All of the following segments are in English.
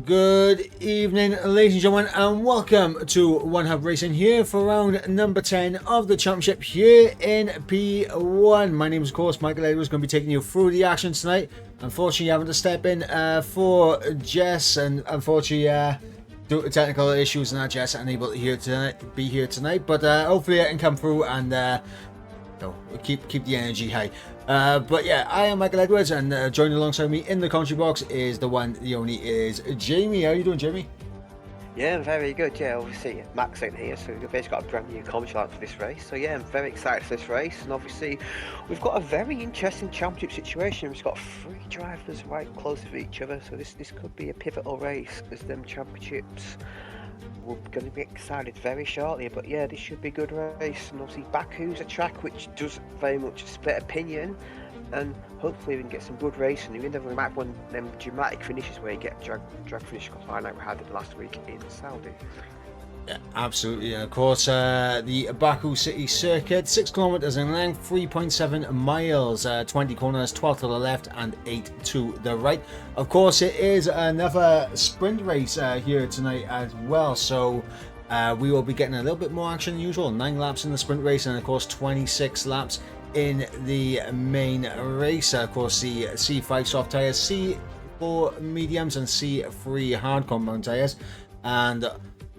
Good evening, ladies and gentlemen, and welcome to One Hub Racing here for round number 10 of the championship here in P1. My name is, of course, Michael Edwards, going to be taking you through the action tonight. Unfortunately, having to step in for Jess, and unfortunately, due to technical issues and that, Jess unable to be here tonight. But hopefully, I can come through and keep the energy high. But yeah, I am Michael Edwards, and joining alongside me in the commentary box is the one, the only, is Jamie. How are you doing, Jamie? Yeah, I'm very good. Yeah, obviously Max in here, so we've basically got a brand new commentary line for this race. So yeah, I'm very excited for this race, and obviously we've got a very interesting championship situation. We've got three drivers right close to each other, so this could be a pivotal race as them championships. We're going to be excited very shortly, but yeah, this should be a good race. And obviously Baku's a track which does very much split opinion, and hopefully we can get some good racing. Even though we might have one of them dramatic finishes where you get drag finish qualifying like we had it last week in Saudi. Yeah, absolutely. And of course, the Baku City Circuit, 6 kilometers in length, 3.7 miles, 20 corners, 12 to the left and 8 to the right. Of course, it is another sprint race here tonight as well. So we will be getting a little bit more action than usual. 9 laps in the sprint race, and of course 26 laps in the main race. Of course, the C5 soft tyres, C4 mediums and C3 hard compound tyres. And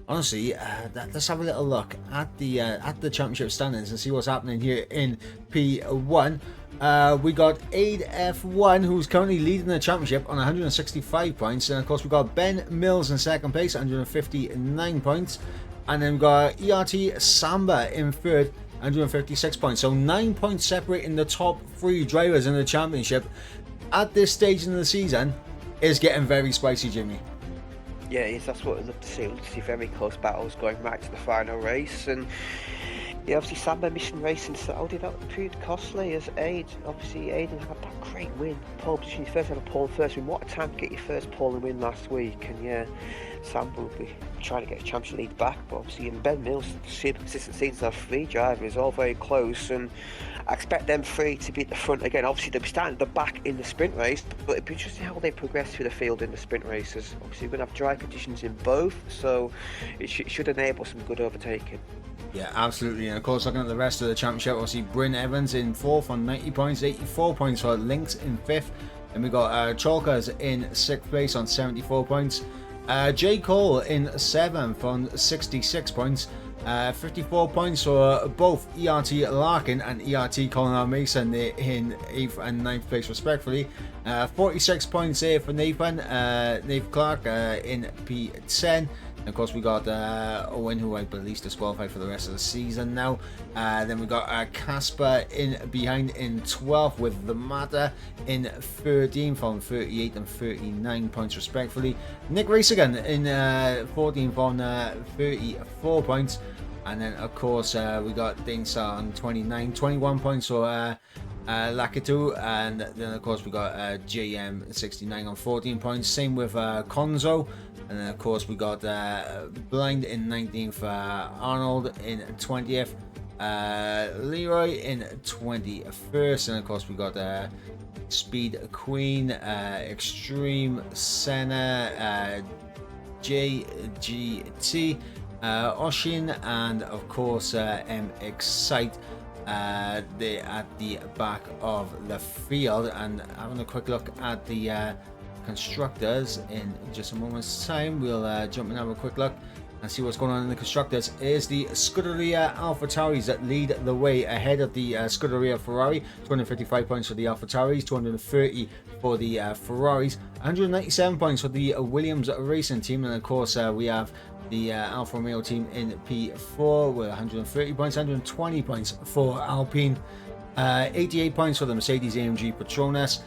honestly, let's have a little look at the championship standings and see what's happening here in P1. We got Aid F1, who's currently leading the championship on 165 points, and of course we got Ben Mills in second place, 159 points, and then we got ERT Samba in third, 156 points. So 9 points separating the top 3 drivers in the championship at this stage in the season. Is getting very spicy, Jimmy. Yeah, it is. That's what I'd love to see. I'd love to see very close battles going right to the final race. And yeah, obviously Samba missing race in Saudi, that proved costly as Aid. Obviously Aiden had that great win, pole position, his first ever pole first win. What a time to get your first pole and win last week. And yeah, Samba will be trying to get a championship lead back, but obviously in Ben Mills, the consistent seasons of 3 drivers, all very close, and I expect them 3 to be at the front again. Obviously they'll be starting at the back in the sprint race, but it'd be interesting how they progress through the field in the sprint races. Obviously we're going to have dry conditions in both, so it should enable some good overtaking. Yeah, absolutely. And of course, looking at the rest of the championship, obviously Bryn Evans in 4th on 90 points, 84 points for Lynx in 5th, and we got Chalkers in 6th place on 74 points, J. Cole in 7th on 66 points, 54 points for both ERT Larkin and ERT Colin Mason in 8th and 9th place respectively. 46 points here for Nathan Clark in P10. And of course we got Owen, who I believe disqualified for the rest of the season now. Then we got Casper in behind in 12th, with the Matter in 13th on 38 and 39 points respectively. Nick Racegan in 14th on 34 points. And then of course we got Dainstar on 21 points for Lakitu, and then of course we got JM69 on 14 points, same with Konzo, and then of course we got Blind in 19th, Arnold in 20th, Leroy in 21st, and of course we got Speed Queen, Extreme Senna, JGT, Oshin, and of course M Excite. They're at the back of the field. And having a quick look at the constructors in just a moment's time, we'll jump and have a quick look and see what's going on in the constructors. Is the Scuderia AlphaTauris that lead the way ahead of the Scuderia Ferrari. 255 points for the AlphaTauris, 230 for the Ferraris, 197 points for the Williams Racing team, and of course we have the Alfa Romeo team in P4 with 130 points, 120 points for Alpine, 88 points for the Mercedes-AMG Petronas,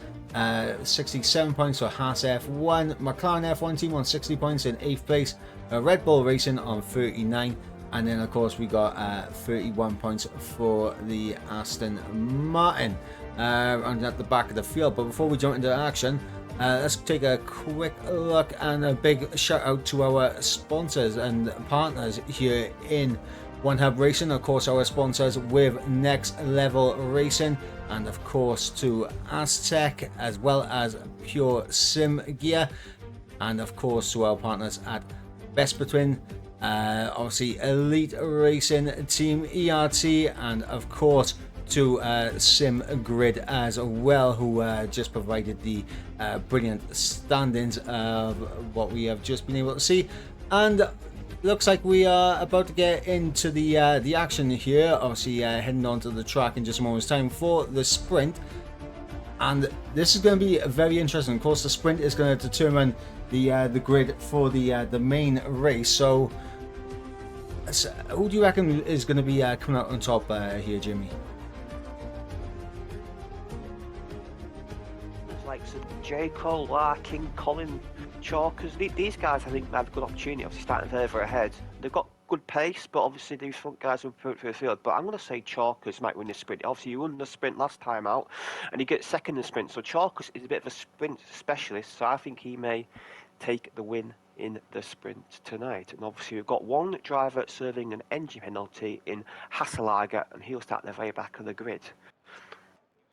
67 points for Haas F1, McLaren F1 team on 60 points in 8th place, Red Bull Racing on 39, and then of course we got 31 points for the Aston Martin and at the back of the field. But before we jump into action, let's take a quick look and a big shout out to our sponsors and partners here in One Hub Racing. Of course, our sponsors with Next Level Racing, and of course to Aztec, as well as Pure Sim Gear, and of course to our partners at Best Between, obviously Elite Racing Team ERT, and of course to Sim Grid as well, who just provided the brilliant stand-ins of what we have just been able to see. And looks like we are about to get into the action here, obviously heading onto the track in just a moment's time for the sprint. And this is going to be very interesting. Of course, the sprint is going to determine the grid for the main race. So who do you reckon is going to be coming out on top here, Jimmy? Like J. Cole, Larkin, Colin, Chalkers, these guys I think have a good opportunity, obviously starting further ahead. They've got good pace, but obviously these front guys will put through the field. But I'm going to say Chalkers might win the sprint. Obviously, he won the sprint last time out, and he gets second in the sprint. So Chalkers is a bit of a sprint specialist, so I think he may take the win in the sprint tonight. And obviously we've got one driver serving an engine penalty in Hasselager, and he'll start at the very back of the grid.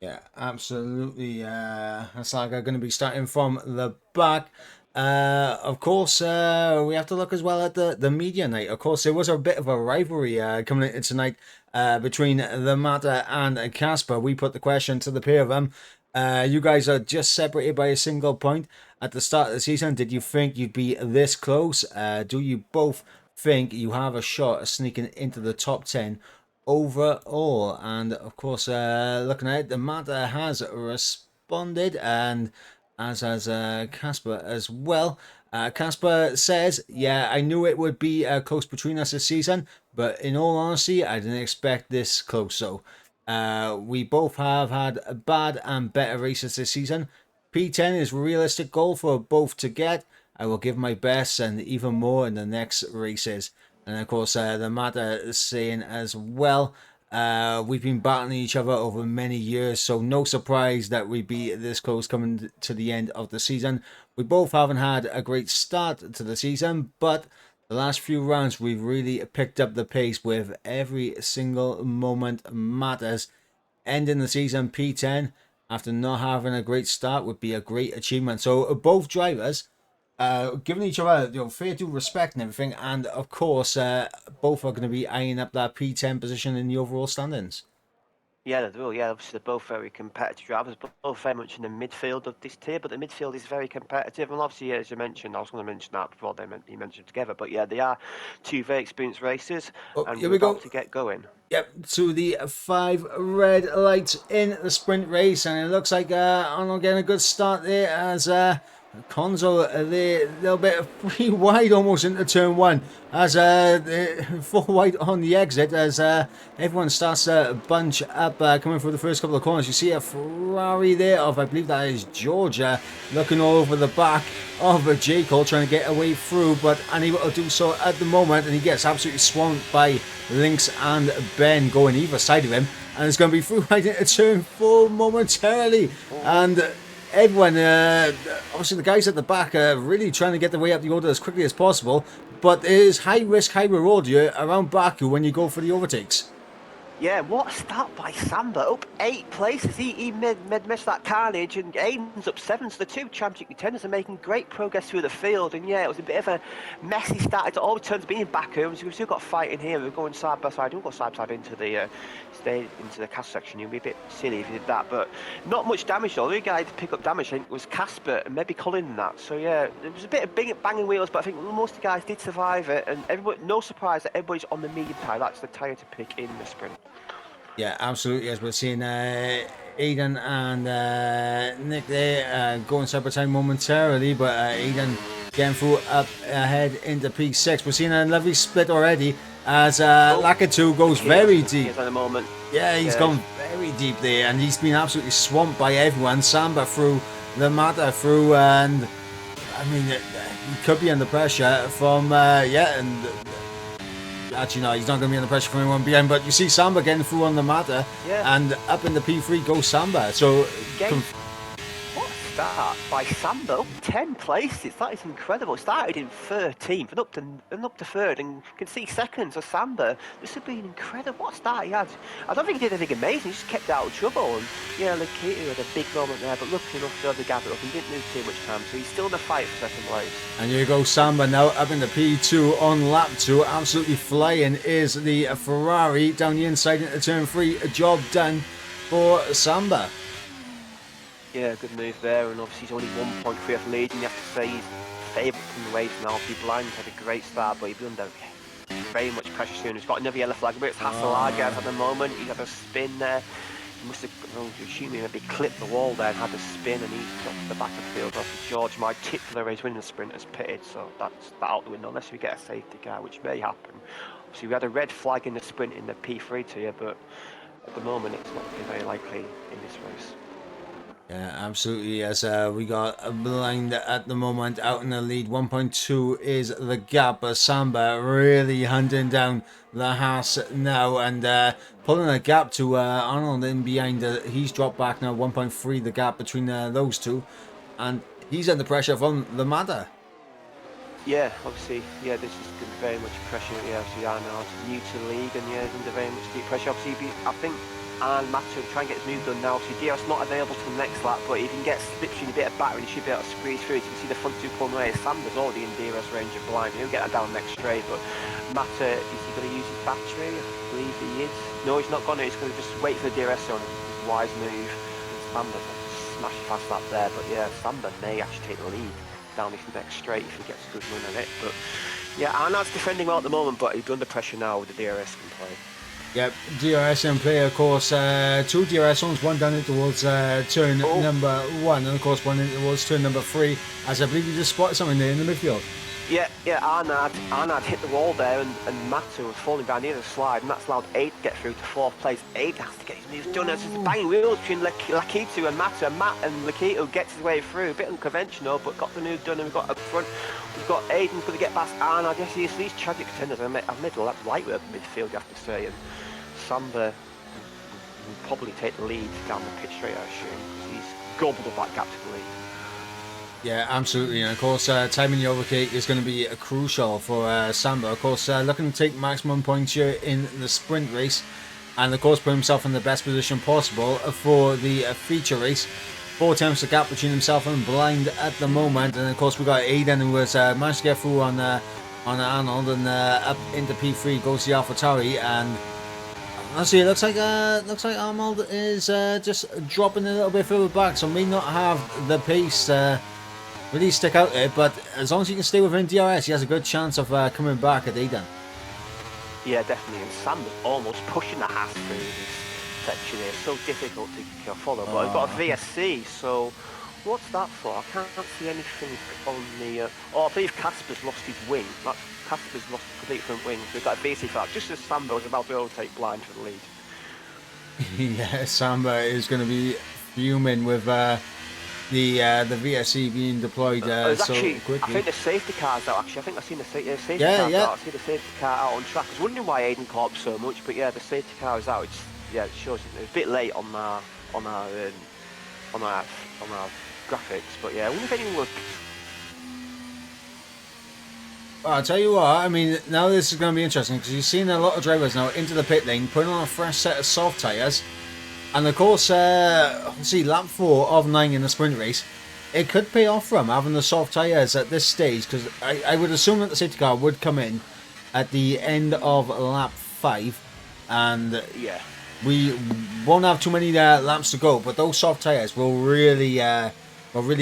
Yeah, absolutely. Hasselager going to be starting from the back. Of course, we have to look as well at the media night. Of course, there was a bit of a rivalry coming in tonight between the Mata and Casper. We put the question to the pair of them. You guys are just separated by a single point at the start of the season. Did you think you'd be this close? Do you both think you have a shot of sneaking into the top 10 overall? And of course, looking at it, the Mata has responded, and as has Casper as well. Casper says, yeah, I knew it would be close between us this season, but in all honesty, I didn't expect this close. So we both have had bad and better races this season. P10 is a realistic goal for both to get. I will give my best and even more in the next races. And of course, the Mata is saying as well, we've been battling each other over many years, so no surprise that we'd be this close coming to the end of the season. We both haven't had a great start to the season, but the last few rounds we've really picked up the pace with every single moment matters. Ending the season P10 after not having a great start would be a great achievement. So both drivers giving each other fair due respect and everything, and of course both are going to be eyeing up that P10 position in the overall standings. Yeah, they will. Yeah, obviously they're both very competitive drivers, but both very much in the midfield of this tier. But the midfield is very competitive, and obviously, as you mentioned, I was going to mention that before you mentioned together. But yeah, they are two very experienced racers, and we're about to get going. Yep, to the 5 red lights in the sprint race, and it looks like Arnold getting a good start there as Conzo a little bit free wide almost into turn 1 as 4 wide on the exit as everyone starts to bunch up coming through the first couple of corners. You see a Ferrari there of, I believe that is Georgia, looking all over the back of J. Cole, trying to get away through, but unable to do so at the moment, and he gets absolutely swamped by Lynx and Ben going either side of him, and it's going to be through right into turn 4 momentarily. And everyone, obviously the guys at the back are really trying to get their way up the order as quickly as possible, but there is high risk, high reward here around Baku when you go for the overtakes. Yeah, what a start by Samba. Up 8 places. He made that carnage, and Aiden's up 7. So the two championship contenders are making great progress through the field. And yeah, it was a bit of a messy start. It all turns being back home. So we've still got fighting here. We're going side by side. Don't go side by side into the cast section. You'd be a bit silly if you did that. But not much damage though. The only guy to pick up damage, I think, was Casper and maybe Colin in that. So yeah, there was a bit of banging wheels, but I think most of the guys did survive it. And everybody, no surprise that everybody's on the medium tyre. That's the tyre to pick in the sprint. Yeah, absolutely. As we're seeing Aiden and Nick there going separate time momentarily, but Aiden getting through up ahead into P6. We're seeing a lovely split already as Lakatu goes very deep. At the moment. Yeah, he's gone very deep there, and he's been absolutely swamped by everyone. Samba through, the Mata through, and I mean, he could be under pressure from, and actually no, he's not going to be under pressure from anyone behind, but you see Samba getting through on the Mata, and up in the P3 goes Samba. So, what a start by Samba, up 10 places. That is incredible. Started in 13th and up to 3rd, and you can see second. So Samba, this has been incredible. What a start he had. I don't think he did anything amazing. He just kept out of trouble. And yeah, Lakita had a big moment there, but lucky enough to gather it up and didn't lose too much time. So he's still in the fight for second place. And here goes Samba now up in the P2 on lap 2. Absolutely flying is the Ferrari down the inside into turn 3. A job done for Samba. Yeah, good move there, and obviously he's only 1.3 off lead, and you have to say he's favourite from the race now. Be blind, had a great start, but he's under very much pressure soon. He's got another yellow flag, but it's Hasselagers at the moment. He's had a spin there. He must have, assuming maybe clipped the wall there and had a spin, and he's got to the back of the field. Obviously, George, my tip for the race winning the sprint, has pitted, so that's that out the window unless we get a safety car, which may happen. Obviously, we had a red flag in the sprint in the P3 tier, but at the moment it's not looking very likely in this race. Yeah, absolutely. As we got a blind at the moment out in the lead. 1.2 is the gap. Samba really hunting down the Haas now and pulling a gap to Arnold in behind. He's dropped back now. 1.3 the gap between those two, and he's under pressure from the Mata. Yeah, obviously, yeah, this is going to be very much pressure. Yeah, obviously, Arnold's new to the league, and yeah, he's under very much deep pressure. Obviously, I think. And Matthew will try and get his move done now. So DRS not available till the next lap, but if he can get literally a bit of battery, he should be able to squeeze through. You can see the front two pulling away. Sanders already in DRS range of blind. He'll get that down next straight, but Matter, is he going to use his battery? I believe he is. No, he's not going to. He's going to just wait for the DRS on his wise move. Sanders smash past that there, but yeah, Sanders may actually take the lead down this next straight if he gets a good run on it. But yeah, Arnold's defending well at the moment, but he's under pressure now with the DRS in play. Yep, DRS in play, of course. 2 DRS zones, one down in towards turn number 1, and of course one in towards turn number 3. As I believe you just spotted something there in the midfield. Yeah, Arnard hit the wall there, and Matsu was falling down near the slide, and that's allowed Aid to get through to 4th place. Aid has to get his moves done. There's a banging wheels between Lakitu and Matsu, and Matt and Lakitu gets his way through. A bit unconventional, but got the move done, and we've got up front. We've got Aiden's going to get past Arnard. Yes, these tragic contenders. I've made a lot light work in midfield, you have to say, and Samba will probably take the lead down the pit straight, I assume. He's gobbled up that gap to the lead. Yeah, absolutely, and of course timing the overtake is going to be crucial for Samba. Of course looking to take maximum points here in the sprint race, and of course put himself in the best position possible for the feature race. 4 attempts the gap between himself and blind at the moment, and of course we got Aiden who has managed to get through on Arnold, and up into P3 goes the AlphaTauri, and honestly, it looks like Arnold is just dropping a little bit further back, so may not have the pace really stick out there, but as long as he can stay within DRS, he has a good chance of coming back at Aiden. Yeah, definitely, and Sanders almost pushing the Haas through this section here. So difficult to follow, but I've got a VSC, so what's that for? I can't see anything on the... I believe Casper's lost his wing. Casper's lost the complete front wing, so we've got a VSC for that, just as Samba was about to overtake blind for the lead. Yeah, Samba is going to be fuming with the VSC being deployed so quickly. I think the safety car's out, actually. I think I've seen the safety car's out. I see the safety car out on track. I was wondering why Aiden caught up so much, but yeah, the safety car is out. It shows it's a bit late on our graphics, but yeah, I wonder if anyone would... Well, I'll tell you what, I mean, now this is going to be interesting because you've seen a lot of drivers now into the pit lane, putting on a fresh set of soft tyres. And of course, see, lap 4 of 9 in the sprint race, it could pay off for him having the soft tyres at this stage, because I would assume that the safety car would come in at the end of lap 5, and Yeah. we won't have too many laps to go, but those soft tyres will really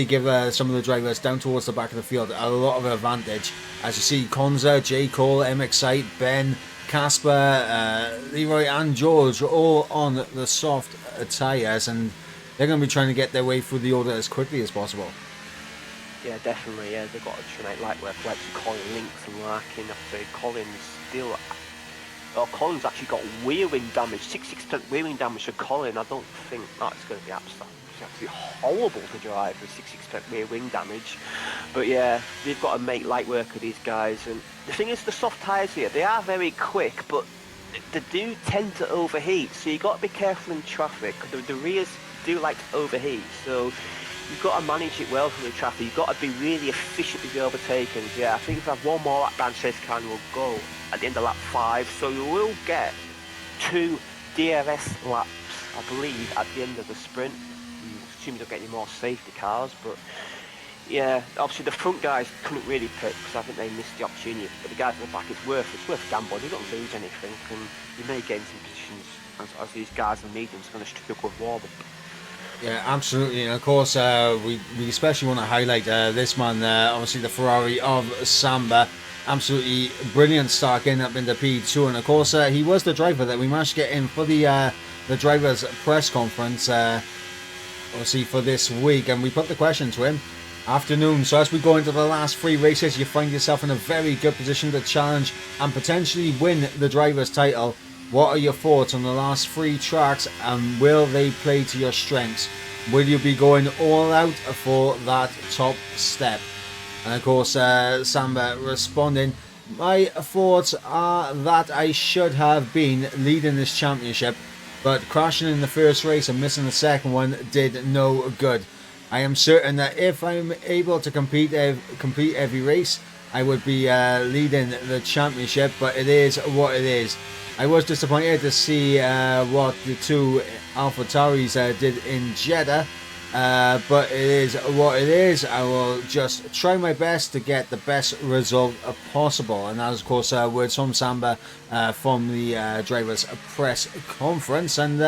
give some of the drivers down towards the back of the field a lot of advantage. As you see, Konza, J. Cole, MXite, Ben, Casper, Leroy and George all on the soft tyres, and they're going to be trying to get their way through the order as quickly as possible. Yeah, definitely. Yeah, they've got to try and make light work. Like Colin Links and Larkin. After Collins still. Oh, Colin's actually got wearing damage. 66% wearing damage for Colin. I don't think that's going to be absolutely horrible to drive with 66% rear wing damage. But yeah, they've got to make light work of these guys. And the thing is, the soft tyres here, they are very quick, but they do tend to overheat. So you've got to be careful in traffic. The rears do like to overheat. So you've got to manage it well from the traffic. You've got to be really efficient with the overtaken. Yeah, I think if I have one more lap down, Chase Khan will go at the end of lap 5. So you will get 2 DRS laps, I believe, at the end of the sprint. I assume they'll get any more safety cars, but yeah, obviously the front guys couldn't really pick because I think they missed the opportunity. But the guys at the back, it's worth a gamble. You don't lose anything, and you may gain some positions as these guys in mediums are going to struggle with warm up. Yeah, absolutely, and of course we especially want to highlight this man, obviously the Ferrari of Samba. Absolutely brilliant start getting up into P2, and of course he was the driver that we managed to get in for the drivers' press conference. Obviously for this week, and we put the question to him afternoon. So as we go into the last 3 races, you find yourself in a very good position to challenge and potentially win the driver's title. What are your thoughts on the last 3 tracks, and will they play to your strengths? Will you be going all out for that top step? And of course Samba responding, my thoughts are that I should have been leading this championship, but crashing in the first race and missing the second one did no good. I am certain that if I'm able to complete every race, I would be leading the championship, but it is what it is. I was disappointed to see what the 2 AlphaTauris did in Jeddah, but it is what it is. I will just try my best to get the best result possible. And that is, of course, words from Samba from the drivers' press conference. And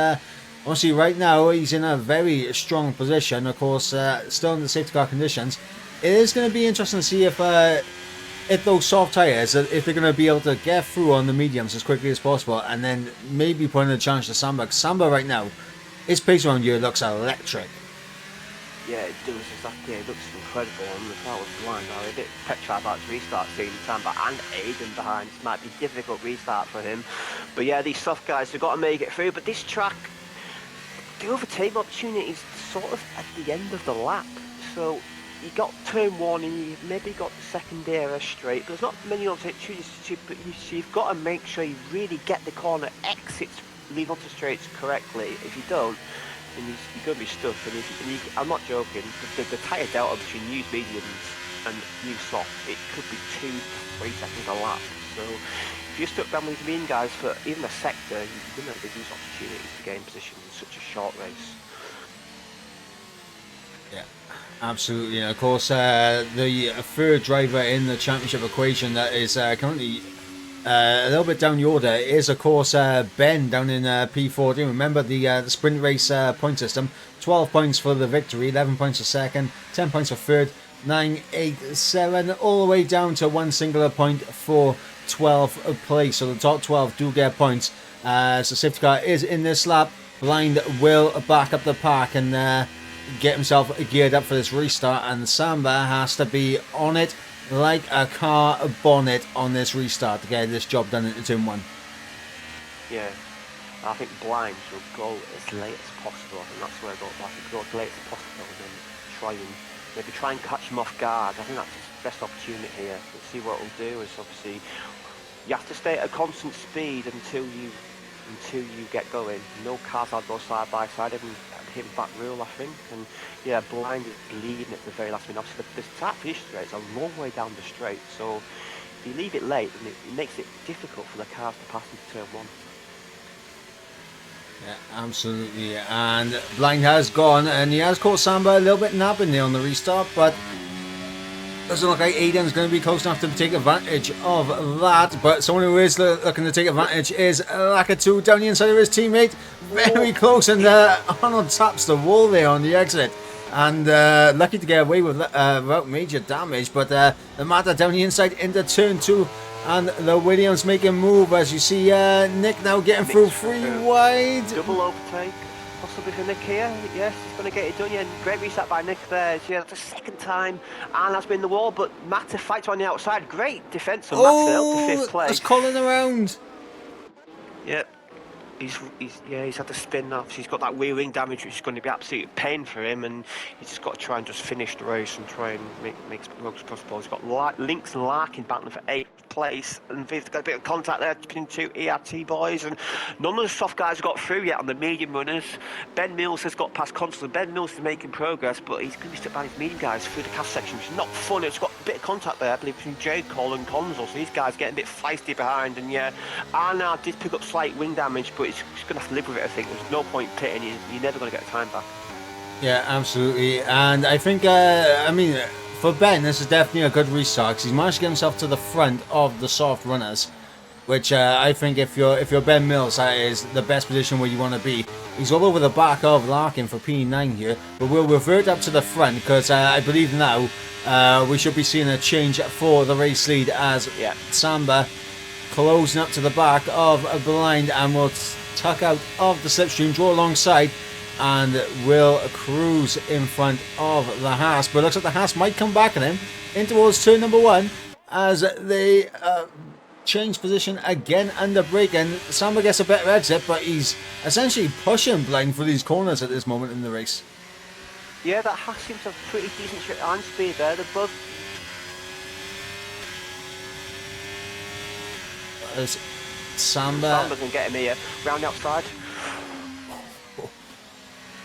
obviously, right now, he's in a very strong position. Of course, still in the safety car conditions. It is going to be interesting to see if those soft tyres, if they're going to be able to get through on the mediums as quickly as possible, and then maybe put in a challenge to Samba. Samba right now, his pace around here looks electric. Yeah, it does, exactly. It looks incredible, and the car was blind. I was a bit petrified about his restart, seeing Samba and Aiden behind. It might be a difficult restart for him. But yeah, these soft guys, they've got to make it through. But this track, the overtake opportunity is sort of at the end of the lap. So you got turn 1 and you maybe got the second DRS straight. There's not many opportunities, but you've got to make sure you really get the corner exits, leave onto straights correctly. If you don't, then you're going to be stuck. And I'm not joking, the tyre delta between used mediums and used soft, it could be 2 to 3 seconds a lap. So if you're stuck down with mean guys for even a sector, you're going to lose opportunities to gain position in such a short race. Yeah, absolutely. And of course, the 3rd driver in the championship equation that is currently a little bit down the order is, of course, Ben down in P14. Remember the sprint race point system: 12 points for the victory, 11 points for second, 10 points for third, 9, 8, 7, all the way down to 1 singular point for 12th place. So the top 12 do get points. So safety car is in this lap. Blind will back up the pack and get himself geared up for this restart, and Samba has to be on it like a car bonnet on this restart to get this job done into turn 1. Yeah, I think Blind will go as late as possible. I think that's where I go as late as possible, and then try and catch him off guard. I think that's his best opportunity here. We'll see what it'll do. Is obviously you have to stay at a constant speed until you get going. No cars will go side by side, even him back rule, I think. And yeah, Blind is leading at the very last minute. Obviously the start finish straight is a long way down the straight, so if you leave it late, then it makes it difficult for the cars to pass into turn 1. Yeah, absolutely. And Blind has gone, and he has caught Samba a little bit napping there on the restart, but doesn't look like Aiden's going to be close enough to take advantage of that. But someone who is looking to take advantage is Lakatu down the inside of his teammate. Very close, and Arnold taps the wall there on the exit. And lucky to get away with without major damage. But the Mata down the inside into turn 2. And the Williams make a move, as you see Nick now getting through 3 wide. Double overtake. Possibly for Nick here. Yes, he's going to get it done. Yeah, great reset by Nick there. Yeah, that's the second time. And has been the wall, but Mata fights on the outside. Great defence from Mata up to 5th place. That's calling around. Yep. He's had to spin off. He's got that wheel ring damage, which is going to be absolute pain for him, and he's just got to try and just finish the race and try and make as much as possible. He's got Lynx and Larkin battling for 8th place, and they've got a bit of contact there between 2 ERT boys, and none of the soft guys have got through yet on the medium runners. Ben Mills has got past Constable. Ben Mills is making progress, but he's going to be stuck by his medium guys through the cast section, which is not fun. It's got a bit of contact there, I believe, between J. Cole and Consul, so these guys getting a bit feisty behind, and yeah, Arnaud did pick up slight wing damage, but he's going to have to live with it, I think. There's no point pitting, you're never going to get the time back. Yeah, absolutely. And I think, I mean, for Ben, this is definitely a good restart, because he's managed to get himself to the front of the soft runners, which I think if you're Ben Mills, that is the best position where you want to be. He's all over the back of Larkin for P9 here, but we'll revert up to the front, because I believe now we should be seeing a change for the race lead, as Samba closing up to the back of a Blind, and will tuck out of the slipstream, draw alongside, and will cruise in front of the Haas. But it looks like the Haas might come back on him in towards turn number 1 as they change position again under brake, and Samba gets a better exit, but he's essentially pushing Blind for these corners at this moment in the race. Yeah, that Haas seems to have pretty decent straight line speed there. They're both Samba can get him here, round the outside.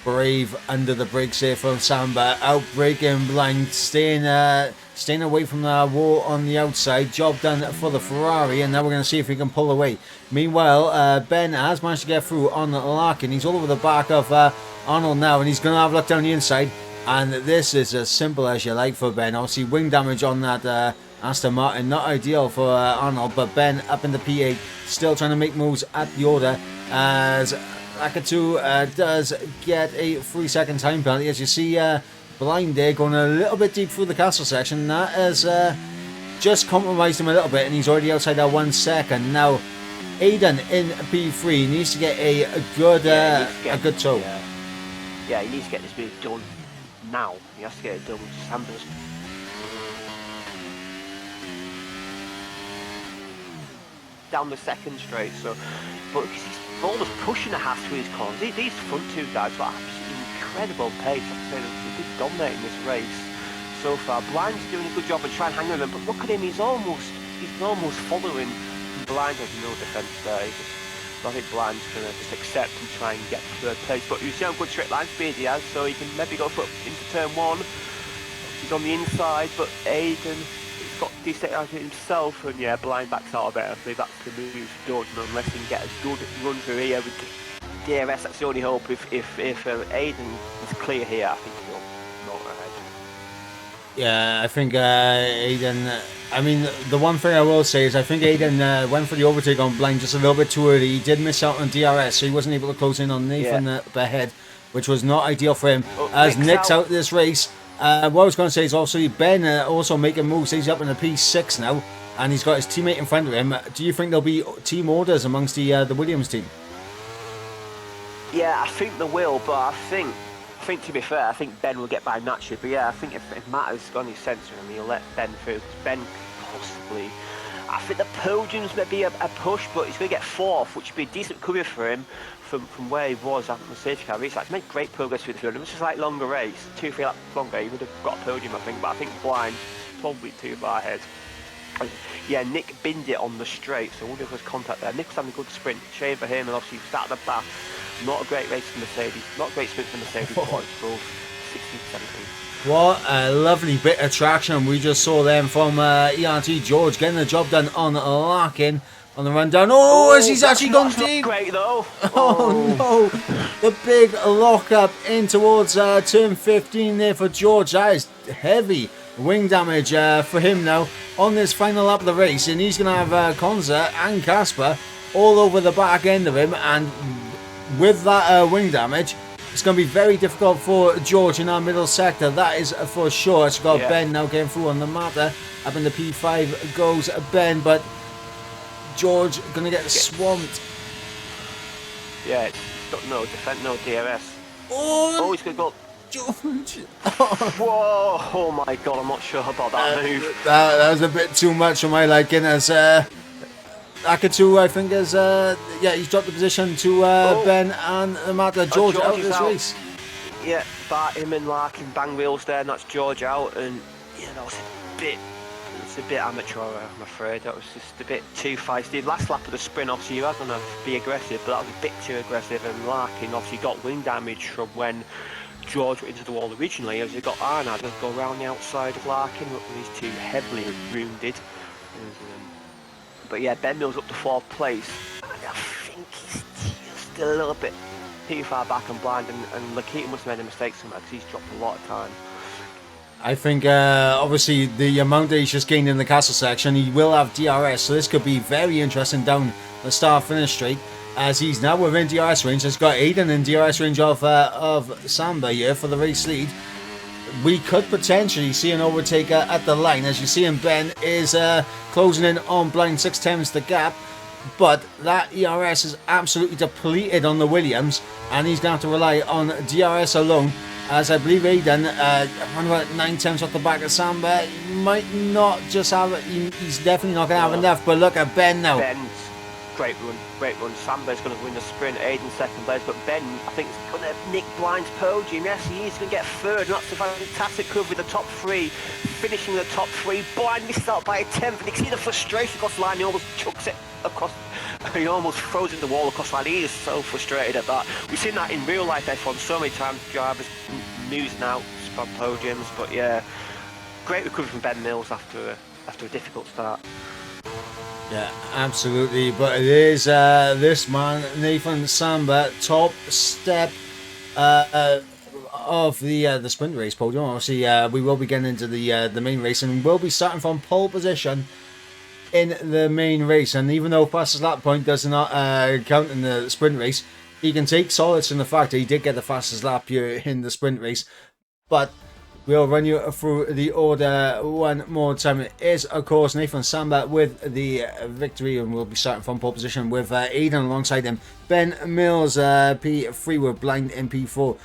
Brave under the brakes here from Samba, outbraking Blind, staying away from the wall on the outside. Job done for the Ferrari, and now we're going to see if he can pull away. Meanwhile, Ben has managed to get through on Larkin. He's all over the back of Arnold now, and he's going to have a look down the inside. And this is as simple as you like for Ben. Obviously, wing damage on that Aston Martin, not ideal for Arnold, but Ben up in the P8, still trying to make moves at the order, as Lakatu does get a 3-second time penalty. As you see, Blind there going a little bit deep through the castle section. That has just compromised him a little bit, and he's already outside that 1 second. Now, Aiden in P3 needs to get a good tow. Yeah, he needs to get this move done now. He has to get it done. Samba's down the second straight, so but he's almost pushing the Haas through his corners. These front 2 guys got absolutely incredible pace. I have to say they've been dominating this race so far. Blind's doing a good job of trying to hang on them, but look at him, he's almost following. Blind has no defence there. I think Blind's going to just accept and try and get third place, but you see how good straight line speed he has, so he can maybe go for into turn 1. He's on the inside, but Aiden got decent out of it himself, and yeah, Blind backs out of it. I think that's the move done, unless he can get a good run through here with DRS. That's the only hope. If Aiden is clear here, I think he'll not ahead. Yeah, I think Aiden, I mean, the one thing I will say is I think Aiden went for the overtake on Blind just a little bit too early. He did miss out on DRS, so he wasn't able to close in on Nathan ahead, which was not ideal for him. As Nick's out this race. What I was going to say is also Ben also making moves. He's up in the P6 now, and he's got his teammate in front of him. Do you think there'll be team orders amongst the Williams team? Yeah, I think there will, but I think to be fair, I think Ben will get by naturally. But yeah, I think if Matt has got his sensor and he'll let Ben through, because Ben possibly, I think the podiums may be a push, but he's going to get 4th, which would be a decent cover for him from where he was after the safety car race. He's made great progress through the field. It was just like longer race, 2-3 laps longer, he would have got a podium, I think. But I think Blind probably too far ahead. And yeah, Nick binned it on the straight, so I wonder if there's contact there. Nick was having a good sprint, shame for him, and obviously he started the back. Not a great race for Mercedes, not a great sprint for Mercedes, but it's both 16th, 17th. What a lovely bit of traction we just saw then from ERT George getting the job done on Larkin on the rundown. Oh, as he's actually gone deep. Great though. Oh no, the big lock up in towards turn 15 there for George. That is heavy wing damage for him now on this final lap of the race, and he's going to have Konza and Casper all over the back end of him, and with that wing damage, it's going to be very difficult for George in our middle sector, that is for sure. It's got Ben now getting through on the matter. Up in the P5 goes Ben, but George going to get swamped. Yeah, it's got no defense, no DRS. Oh, he's going to go. George. Whoa, oh my god, I'm not sure about that move. That was a bit too much for my liking, as Akatu, I think, is he's dropped the position to Ben and the matter. George out of this race. Yeah, but him and Larkin bang wheels there, and that's George out, and it's a bit amateur, I'm afraid. That was just a bit too feisty. Last lap of the sprint, obviously you are going to be aggressive, but that was a bit too aggressive, and Larkin obviously got wing damage from when George went into the wall originally, as he got Arnad to go around the outside of Larkin, but he's too heavily wounded. But yeah, Ben Mills up to 4th place. I think he's just a little bit too far back and blind, and Lakita must have made a mistake somewhere because he's dropped a lot of time. I think obviously the amount that he's just gained in the castle section, he will have DRS, so this could be very interesting down the start-finish straight, as he's now within DRS range. He's got Aiden in DRS range of Samba here for the race lead. We could potentially see an overtake at the line. As you see, and Ben is closing in on blind 6 the gap, but that ERS is absolutely depleted on the Williams, and he's going to have to rely on DRS alone, as I believe Aiden, around about 9 off the back of Samba, he might not just have, he's definitely not going to have enough, but look at Ben now. Ben's great run. Samba's going to win the sprint, Aiden 2nd place, but Ben, I think, is going to nick Blind's podium. Yes, he is going to get 3rd, and that's a fantastic cover with the top 3, finishing the top 3. Blind missed out by a 10th, and you can see the frustration across the line. He almost chucks it across, he almost throws it in the wall across the line. He is so frustrated at that. We've seen that in real life F1 so many times, drivers losing out from podiums, but yeah, great recovery from Ben Mills after a difficult start. Yeah, absolutely. But it is this man, Nathan Samba, top step of the sprint race podium. Obviously, we will be getting into the main race, and we'll be starting from pole position in the main race. And even though fastest lap point does not count in the sprint race, he can take solace in the fact that he did get the fastest lap here in the sprint race. But we'll run you through the order one more time. It is, of course, Nathan Samba with the victory, and we'll be starting from pole position with Aiden alongside him. Ben Mills, P3 with Blind in P4.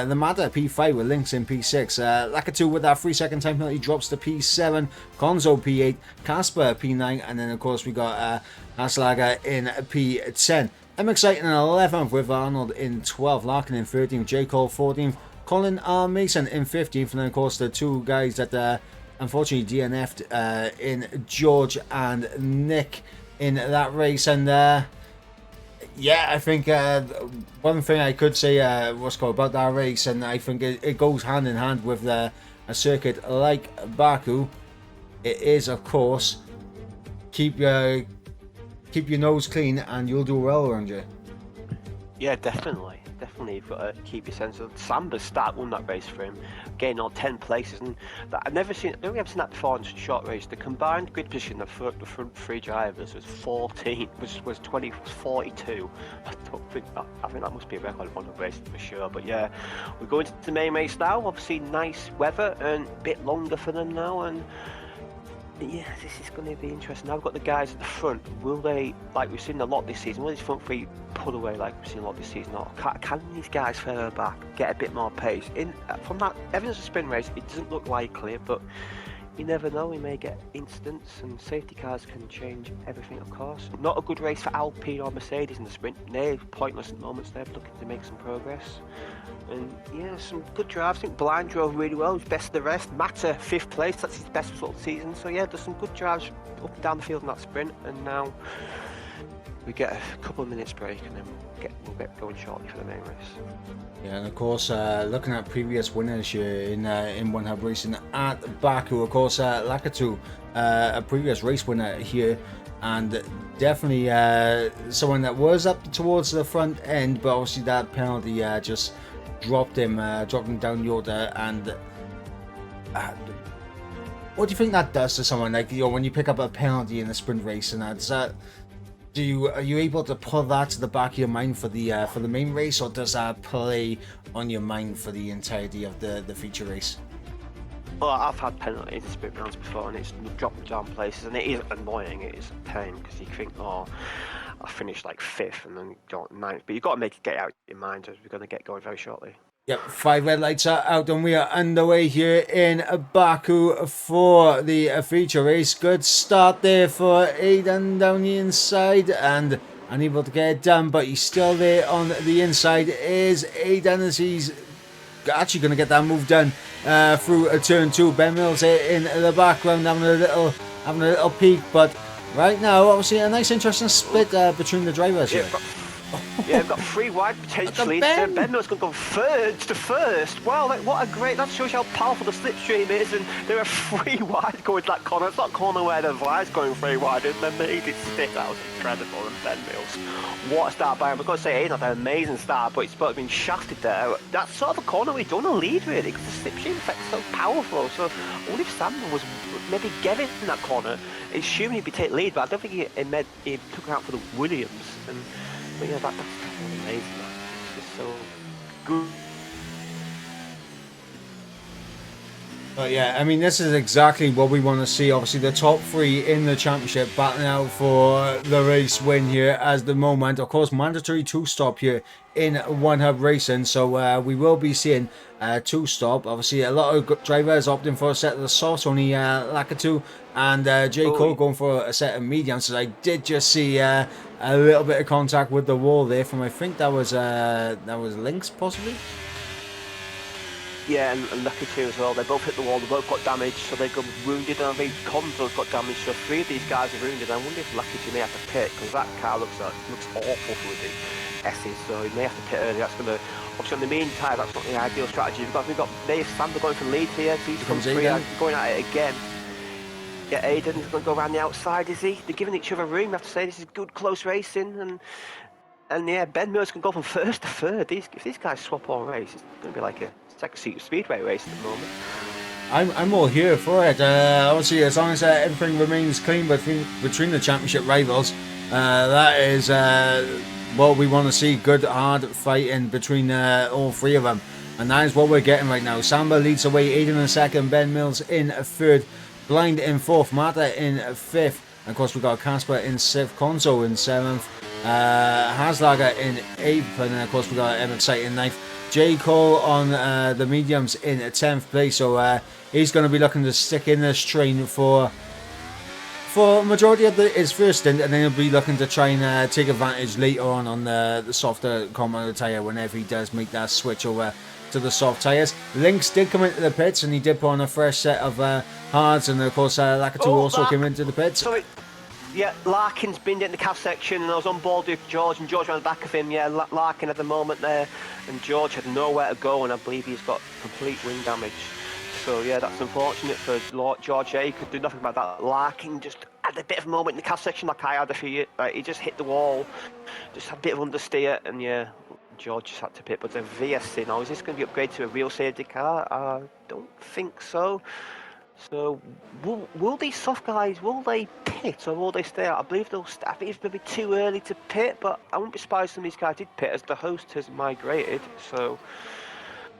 The Matter, P5 with Lynx in P6. Lakatu with that 3-second time penalty drops to P7. Konzo, P8. Casper, P9. And then, of course, we got Aslager in P10. MXite in 11th with Arnold in 12th. Larkin in 13th. J. Cole 14th. Colin R. Mason in 15th, and then of course the 2 guys that unfortunately DNF'd in George and Nick in that race. And yeah, I think one thing I could say about that race, and I think it goes hand in hand with a circuit like Baku, it is, of course, keep your nose clean and you'll do well around you. Yeah, definitely. You've got to keep your sense of. Samba's start won that race for him, getting on 10 places, and that I've never seen that before in a short race. The combined grid position of the front 3 drivers was 42. I think that must be a record on the race for sure. But yeah, we're going to the main race now. Obviously, nice weather and a bit longer for them now, and yeah, this is going to be interesting. Now we've got the guys at the front. Will they, like we've seen a lot this season, will these front 3 pull away like we've seen a lot this season? Or can these guys further back get a bit more pace? From that evidence of sprint race, it doesn't look likely, but you never know. We may get incidents, and safety cars can change everything, of course. Not a good race for Alpine or Mercedes in the sprint. They're pointless at moments. They're looking to make some progress. And yeah, some good drives. I think Blind drove really well. He's best of the rest. Matter 5th place. That's his best result of the season. So yeah, there's some good drives up and down the field in that sprint. And now We get a couple of minutes break and then we'll get going shortly for the main race. Yeah, and of course, looking at previous winners here in One Hub Racing at Baku, of course, Lakatu, a previous race winner here, and definitely someone that was up towards the front end, but obviously that penalty just dropped him down the order. And what do you think that does to someone, like, you know, when you pick up a penalty in a sprint race, and that's are you able to pull that to the back of your mind for the main race, or does that play on your mind for the entirety of the feature race? Well, I've had penalties in sprint rounds before, and it's dropped me down places, and it is annoying. It is a pain because you think, oh, I finished like 5th and then got 9th, but you've got to make it get out of your mind as we're going to get going very shortly. Yep, 5 red lights are out and we are underway here in Baku for the feature race. Good start there for Aidan down the inside and unable to get it done, but he's still there on the inside. Is Aidan as he's actually going to get that move done through turn 2. Ben Mills in the background having a little peek, but right now obviously a nice interesting split between the drivers here. Yeah, we've got 3 wide potentially. Ben Mills going to go third to first. Wow, like, what a great... That shows you how powerful the slipstream is. And there are 3 wide going to that corner. It's not a corner where the line's going 3 wide. And they made it stick. That was incredible. And Ben Mills, what a start by him. I've got to say, Aidan had an amazing start, but he's been shafted there. That's sort of a corner we don't want to lead, really, because the slipstream effect is so powerful. So I wonder if Samuel was maybe getting in that corner, assuming he'd be taking lead, but I don't think he took out for the Williams. But yeah, that's amazing. It's just so good. But yeah, I mean, this is exactly what we want to see. Obviously, the top 3 in the championship battling out for the race win here as the moment. Of course, mandatory 2-stop here in One Hub Racing. So we will be seeing 2-stop. Obviously, a lot of drivers opting for a set of the softs. Only Lakatu and J. Cole going for a set of mediums. So I did just see a little bit of contact with the wall there from, I think that was Lynx possibly. Yeah, and Lucky too as well. They both hit the wall, they both got damaged, so they got wounded, and I think Conzo's got damaged, so 3 of these guys are wounded. I wonder if Lucky may have to pit, because that car looks awful with the S's, so he may have to pit early. That's going to, obviously on the mean tyre, that's not the ideal strategy. We've got Dave Sander going for lead here, so he's come free, going at it again. Yeah, Aidan's going to go around the outside, is he? They're giving each other room, I have to say. This is good, close racing, and yeah, Ben Mills can go from 1st to 3rd. If these guys swap all race, it's going to be like a super speedway race at the moment. I'm all here for it. Obviously, as long as everything remains clean between the championship rivals, that is what we want to see. Good, hard fighting between all 3 of them, and that is what we're getting right now. Samba leads the way, Aidan in 2nd, Ben Mills in 3rd, Blind in 4th, Mata in 5th, and of course we've got Casper in 6th, Konzo in 7th, Haslager in 8th, and then of course we've got Emmett Sight in 9th. J. Cole on the mediums in 10th place, so he's going to be looking to stick in this train for majority of his first stint, and then he'll be looking to try and take advantage later on the softer compound tyre whenever he does make that switch over to the soft tyres. Lynx did come into the pits, and he did put on a fresh set of hards, and of course Lakatu also came into the pits. Sorry. Yeah, Larkin's binned it in the calf section, and I was on board with George, and George ran the back of him. Yeah, Larkin at the moment there, and George had nowhere to go, and I believe he's got complete wing damage. So yeah, that's unfortunate for George. Yeah, he could do nothing about that. Larkin just had a bit of a moment in the calf section, like I had a few. Like, he just hit the wall, just had a bit of understeer, and yeah, George just had to pit. But the VSC now, is this going to be upgraded to a real safety car? I don't think so. So, will these soft guys, will they pit or will they stay out? I believe they'll I think it's maybe too early to pit, but I wouldn't be surprised if some of these guys did pit as the host has migrated. So,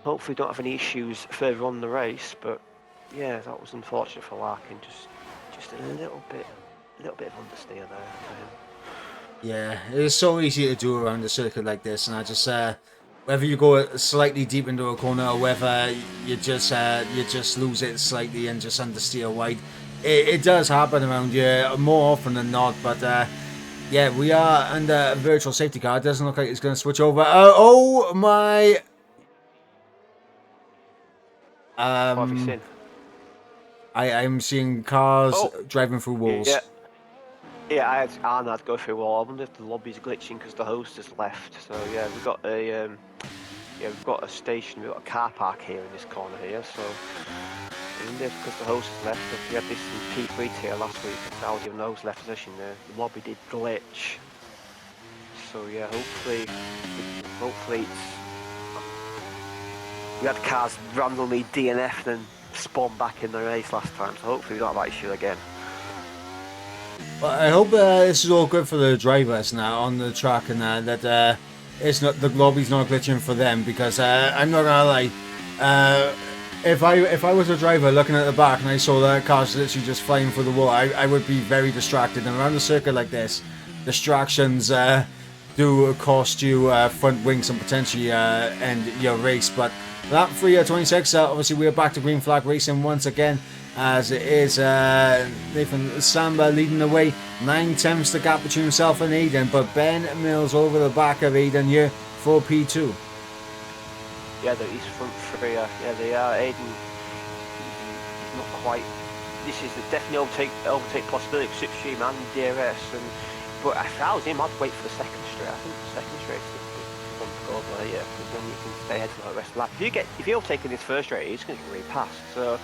hopefully don't have any issues further on the race. But yeah, that was unfortunate for Larkin. Just a little bit of understeer there for him. Yeah, it's so easy to do around a circuit like this, and I just whether you go slightly deep into a corner or whether you just lose it slightly and just understeer wide, it does happen around here more often than not. But yeah, we are under a virtual safety car. It doesn't look like it's going to switch over. Oh my! What have you seen? I'm seeing cars driving through walls. Yeah. Yeah, I'd go through all. I wonder if the lobby's glitching because the host has left. So yeah, we've got a we've got a station, we've got a car park here in this corner here. So I wonder if because the host has left, if we had this in P3 tier last week, and Saudi and the host left position there, the lobby did glitch. So yeah, hopefully we had cars randomly DNF'd and spawned back in the race last time. So hopefully we don't have that issue again. Well, I hope this is all good for the drivers now on the track, and that it's not, the lobby's not glitching for them, because I'm not gonna lie, if I was a driver looking at the back and I saw the cars literally just flying through the wall, I would be very distracted. And around a circuit like this, distractions do cost you front wings and potentially end your race. But lap 3:26, obviously we're back to green flag racing once again, as it is Nathan Samba leading the way. 9/10 the gap between himself and Aiden, but Ben Mills over the back of Aiden here for P2. Yeah, he's front three. Yeah, they are. Aiden, he's not quite. This is definitely overtake possibility for Slipstream and DRS. But if I was him, I'd wait for the second straight. I think the second straight is the one to go over here, because then you can stay ahead for the rest of the lap. If you overtake in this first straight, he's going to get really past. So,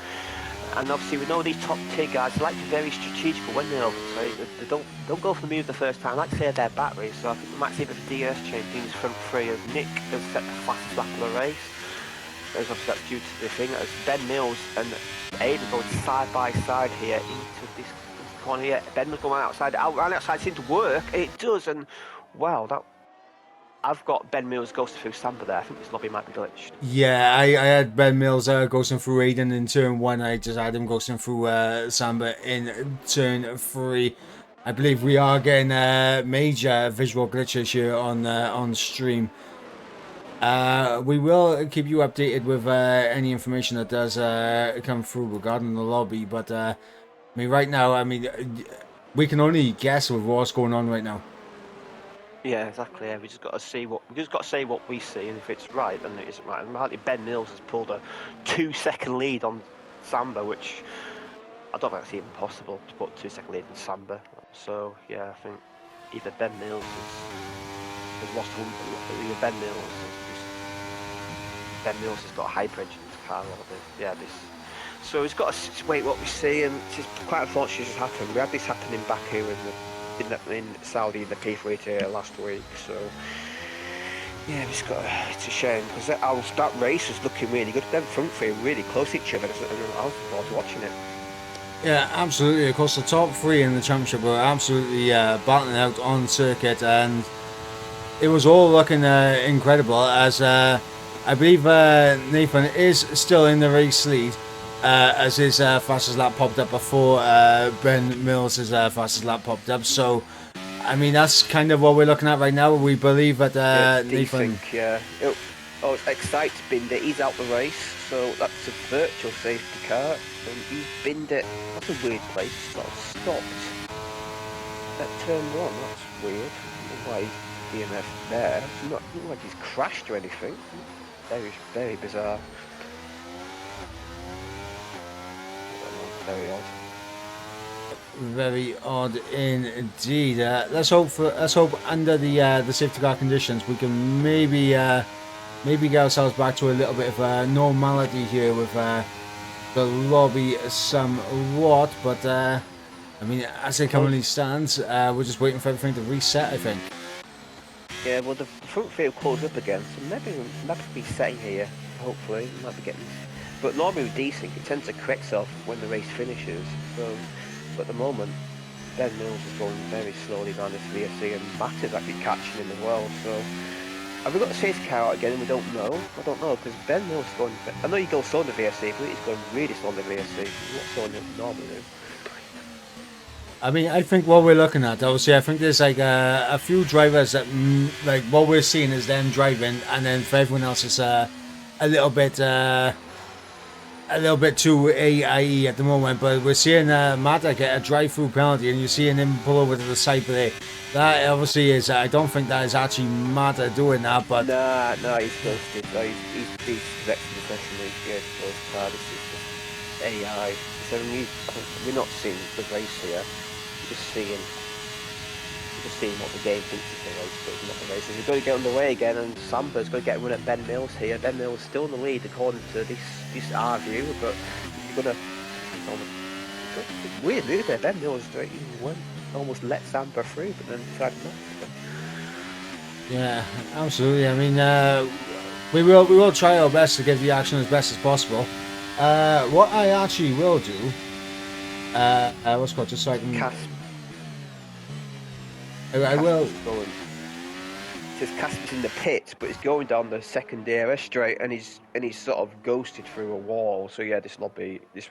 and obviously we know these top tier guys like to be very strategical when they overtake. They don't go for the move the first time. Like to say their battery. So I think we might see a bit of DRS change front three, as Nick has set the fastest lap of the race. As obviously that's due to the thing as Ben Mills and Aiden going side by side here into this corner here. Ben was going outside, right outside seemed to work. It does, and wow, that I've got Ben Mills ghosting through Samba there. I think this lobby might be glitched. Yeah, I had Ben Mills ghosting through Aiden in turn 1. I just had him ghosting through Samba in turn 3. I believe we are getting major visual glitches here on stream. We will keep you updated with any information that does come through regarding the lobby, but I mean, right now, I mean, we can only guess with what's going on right now. Yeah, exactly. Yeah, we just got to say what we see, and if it's right, then it isn't right. And apparently Ben Mills has pulled a 2-second lead on Samba, which I don't think that's even possible to put a 2-second lead in Samba. So yeah, I think either Ben Mills has lost one, either Ben Mills has got a hyper engine in his car, or this. So he's got to wait what we see, and it's quite unfortunate this has happened. We had this happening back here in Saudi in the P3 tier last week. So yeah, it's a shame, because that race was looking really good. Them front three were really close to each other, and I was looking forward to watching it. Yeah, absolutely. Of course, the top 3 in the championship were absolutely battling out on circuit, and it was all looking incredible, as I believe Nathan is still in the race lead, as his fastest lap popped up before Ben Mills' fastest lap popped up. So, I mean, that's kind of what we're looking at right now. We believe that Nathan... It's excites Binder. He's out the race, so that's a virtual safety car, and he's binned it. That's a weird place. It's sort of stopped at turn 1. That's weird. I don't know why he's DNF there. It's not like he's crashed or anything. Very, very bizarre. Very odd. Very odd indeed. Let's hope under the safety car conditions we can maybe get ourselves back to a little bit of normality here with the lobby somewhat. But I mean, as it currently stands, we're just waiting for everything to reset, I think. Yeah, well, the front field closed up again, so maybe be setting here. Hopefully, we might be getting. But normally with desync, it tends to correct itself when the race finishes. So, but at the moment, Ben Mills is going very slowly down this VSC, and Matt is actually catching him as well. So, have we got the safety car out again? And we don't know. I don't know, because Ben Mills is going. I know he goes slow in the VSC, but he's going really slow in the VSC. He's not slow in the normally. I mean, I think what we're looking at, obviously, I think there's like a few drivers that, like, what we're seeing is them driving, and then for everyone else, it's a little bit too AIE at the moment. But we're seeing Mata get a drive-through penalty, and you're seeing him pull over to the side. But that obviously is, I don't think that is actually Mata doing that. But no, he's ghosted. No, he's corrected the session. This is just AI. So we're not seeing the race here. Just seeing just seeing what the game thinks is the race, but it's not the race. We've got to get underway again, and Samba's got to get a run at Ben Mills here. Ben Mills still in the lead according to this our view, but you're gonna. It's weird move there. Ben Mills almost let Samba through, but then decided not to. Yeah, absolutely. I mean, we will try our best to give the action as best as possible. What I actually will do, what's called, just so I can. I will. Says Casper's in the pit, but he's going down the second DRS straight, and he's sort of ghosted through a wall. So yeah, this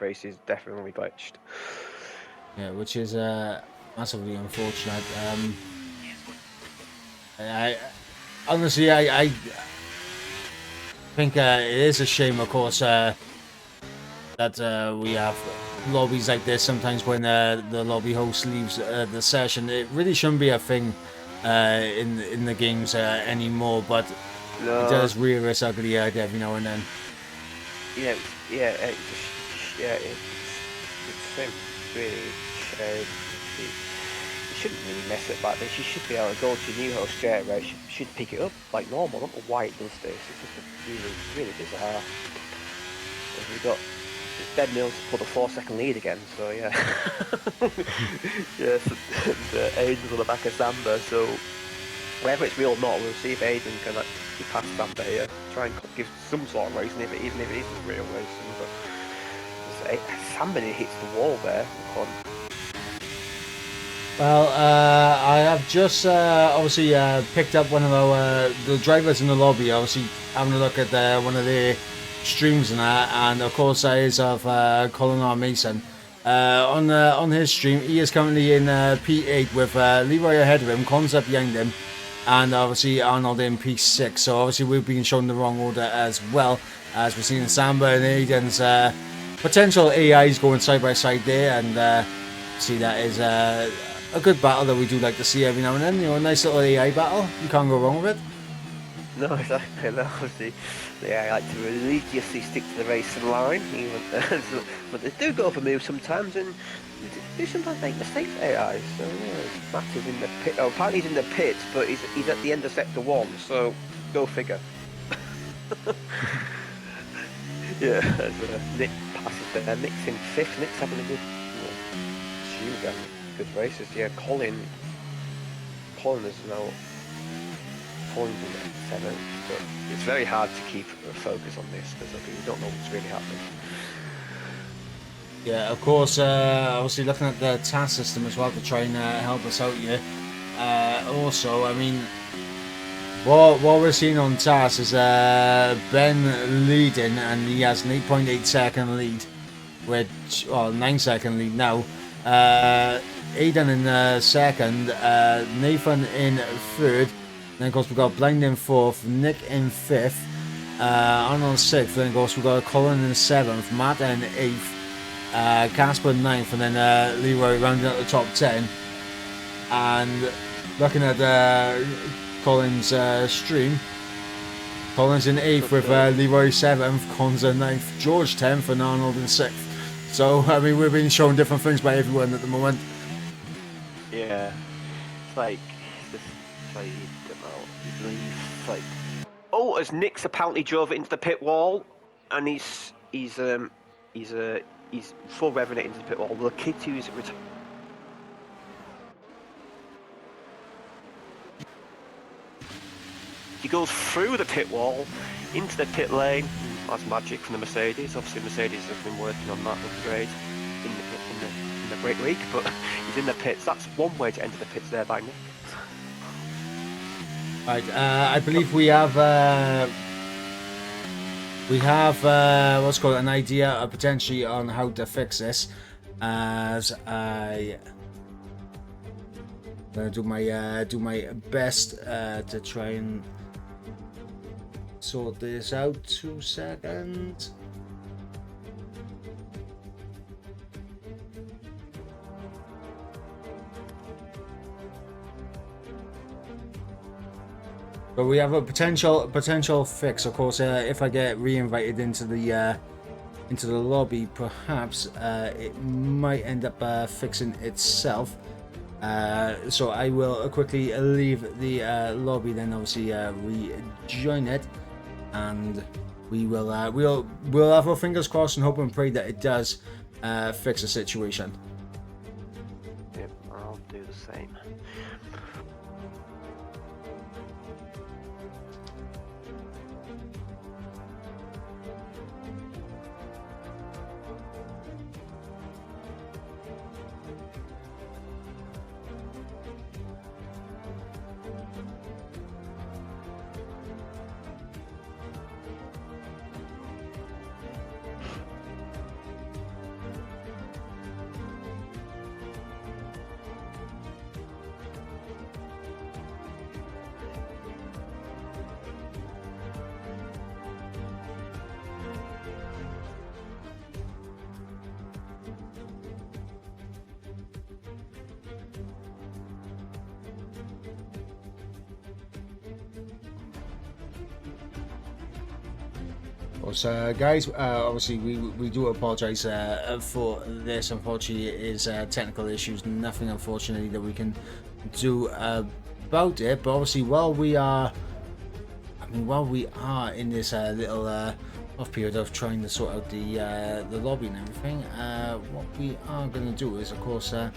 race is definitely glitched. Yeah, which is massively unfortunate. I honestly, I think it is a shame, of course, that we have lobbies like this sometimes when the lobby host leaves the session. It really shouldn't be a thing in the games anymore, but it does rear its ugly head every now and then. It's really you shouldn't really mess it like this. You should be able to go to a new host straight away. Should pick it up like normal. I don't know why it does this. It's just really bizarre. We've got Ben Mills for the 4-second lead again, so yeah. Yes, and Aiden's on the back of Samba, so whether it's real or not, we'll see if Aiden can actually pass Samba here, try and give some sort of racing, even if it isn't real racing. But Samba hits the wall there. Well, I have just obviously picked up one of the drivers in the lobby, obviously having a look at one of their streams and that, and of course that is of Colin R. Mason. On his stream, he is currently in P8 with Leroy ahead of him, Cons up behind him, and obviously Arnold in P6. So obviously we've been shown the wrong order as well, as we've seen Samba and Aiden's potential AIs going side by side there, and see that is a good battle that we do like to see every now and then. You know, a nice little AI battle. You can't go wrong with it. No, exactly. No, obviously, I like to religiously stick to the racing line, even but they do go for moves sometimes, and they sometimes make mistakes. AI, so yeah, it's massive in the pit. Oh, apparently he's in the pit, but he's at the end of sector 1, so go figure. Yeah, Nick passes there. Nick's in 5th. Nick's having a good, good races. Yeah, Colin is now. Colin's in 7th, but it's very hard to keep a focus on this because we don't know what's really happening. Yeah, of course, obviously looking at the task system as well to try and help us out here. Also, I mean, what we're seeing on task is Ben leading, and he has an 8.8 second lead, which, well, 9-second lead now. Aiden in 2nd, Nathan in 3rd. Then of course we've got Blind in 4th, Nick in 5th, Arnold 6th, then of course we've got Colin in 7th, Matt in 8th, Casper 9th, and then Leroy rounding out the top 10. And looking at Colin's stream, Colin's in 8th with Leroy 7th, Cons in 9th, George 10th, and Arnold in 6th. So, I mean, we're being shown different things by everyone at the moment. Yeah, it's like, like, oh, as Nick's apparently drove it into the pit wall, and he's full revving it into the pit wall. The kid who's he goes through the pit wall into the pit lane. That's magic from the Mercedes. Obviously, Mercedes have been working on that upgrade in the break week, but he's in the pits. That's one way to enter the pits there by Nick. Right, I believe we have what's called an idea potentially on how to fix this. As I'm gonna do my best to try and sort this out. 2 seconds. But we have a potential fix. Of course, if I get re-invited into the lobby, perhaps it might end up fixing itself. So I will quickly leave the lobby, then obviously rejoin it, and we'll have our fingers crossed and hope and pray that it does fix the situation. Yep, I'll do the same. So, guys, obviously we do apologise for this. Unfortunately, it is technical issues. Nothing, unfortunately, that we can do about it. But obviously, while we are in this little off period of trying to sort out the lobby and everything, what we are going to do is, of course, have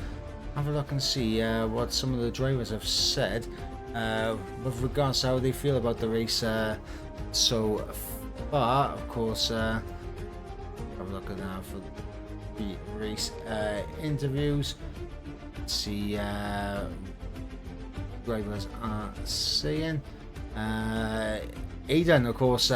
a look and see what some of the drivers have said with regards to how they feel about the race so far. Of course, have a look at that for the race interviews. Let's see drivers are saying. Aidan, of course,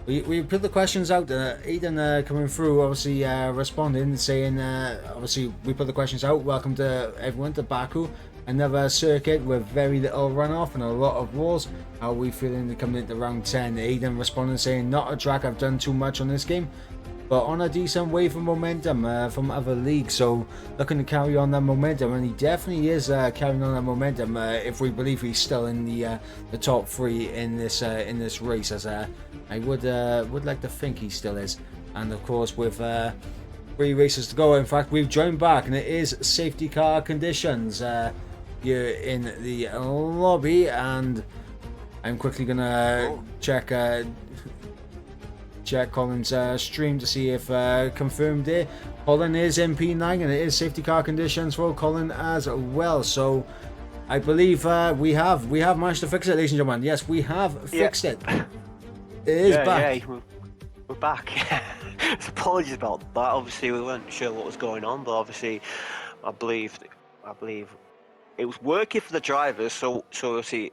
we put the questions out there. Aidan coming through, obviously responding, saying, obviously we put the questions out. Welcome to everyone to Baku, another circuit with very little runoff and a lot of walls. How are we feeling coming into round 10? Aidan responding, saying, not a track I've done too much on this game, but on a decent wave of momentum from other leagues, so looking to carry on that momentum, and he definitely is carrying on that momentum. If we believe he's still in the top 3 in this race, as I would like to think he still is. And of course, with 3 races to go, in fact, we've joined back, and it is safety car conditions here in the lobby, and I'm quickly gonna check Colin's stream to see if confirmed it. Colin is in P9 and it is safety car conditions for Colin as well. So I believe we have managed to fix it, ladies and gentlemen. Yes, we have fixed it. It is back. Yeah, we're back. So apologies about that. Obviously, we weren't sure what was going on, but obviously, I believe it was working for the drivers. So see,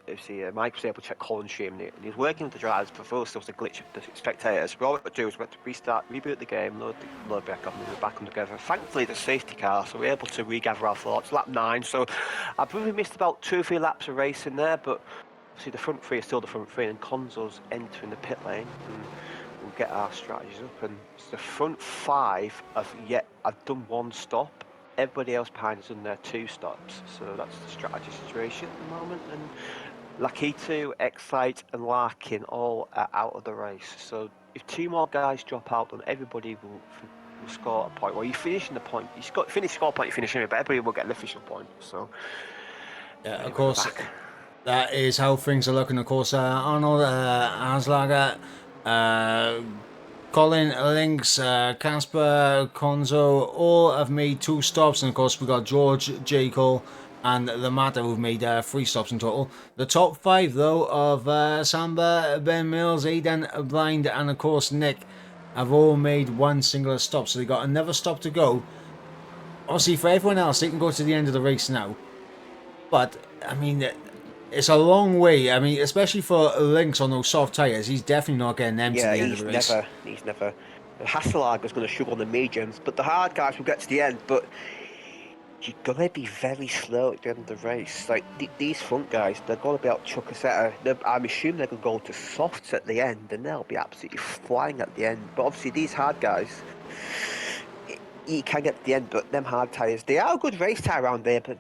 Mike was able to check Colin's stream, and he was working with the drivers. But first, there was a glitch with the spectators. But all we had to do was we had to reboot the game, load back up, and we were back on together. Thankfully, the safety car, so we were able to regather our thoughts. Lap 9, so I probably missed about 2 or 3 laps of racing there, but obviously the front 3 is still the front 3, and Konzo's entering the pit lane, and we'll get our strategies up. And the front 5 I've done 1 stop. Everybody else behind has done their 2 stops, so that's the strategy situation at the moment. And Lakitu, Excite, and Larkin all are out of the race. So if 2 more guys drop out, then everybody will score a point. Well, you finish in the point. Score point, you finish anyway, but everybody will get an official point. So yeah, of course, that is how things are looking. Of course, Arnold, Aslager, Colin, Lynx, Casper, Konzo, all have made 2 stops, and of course we got George, J. Cole, and the Matter who've made 3 stops in total. The top 5 though of Samba, Ben Mills, Aidan, Blind, and of course Nick have all made 1 singular stop, so they got another stop to go. Obviously, for everyone else, they can go to the end of the race now, but I mean, it's a long way. I mean, especially for Lynx on those soft tyres, he's definitely not getting them to the end of the race. He's never. Hasselhager's going to struggle on the mediums, but the hard guys will get to the end. But you're going to be very slow at the end of the race. Like these front guys, they're going to be out Chukwusetta. I'm assuming they're going to go to softs at the end, and they'll be absolutely flying at the end. But obviously, these hard guys, you can get to the end, but them hard tyres, they are a good race tyre around there, but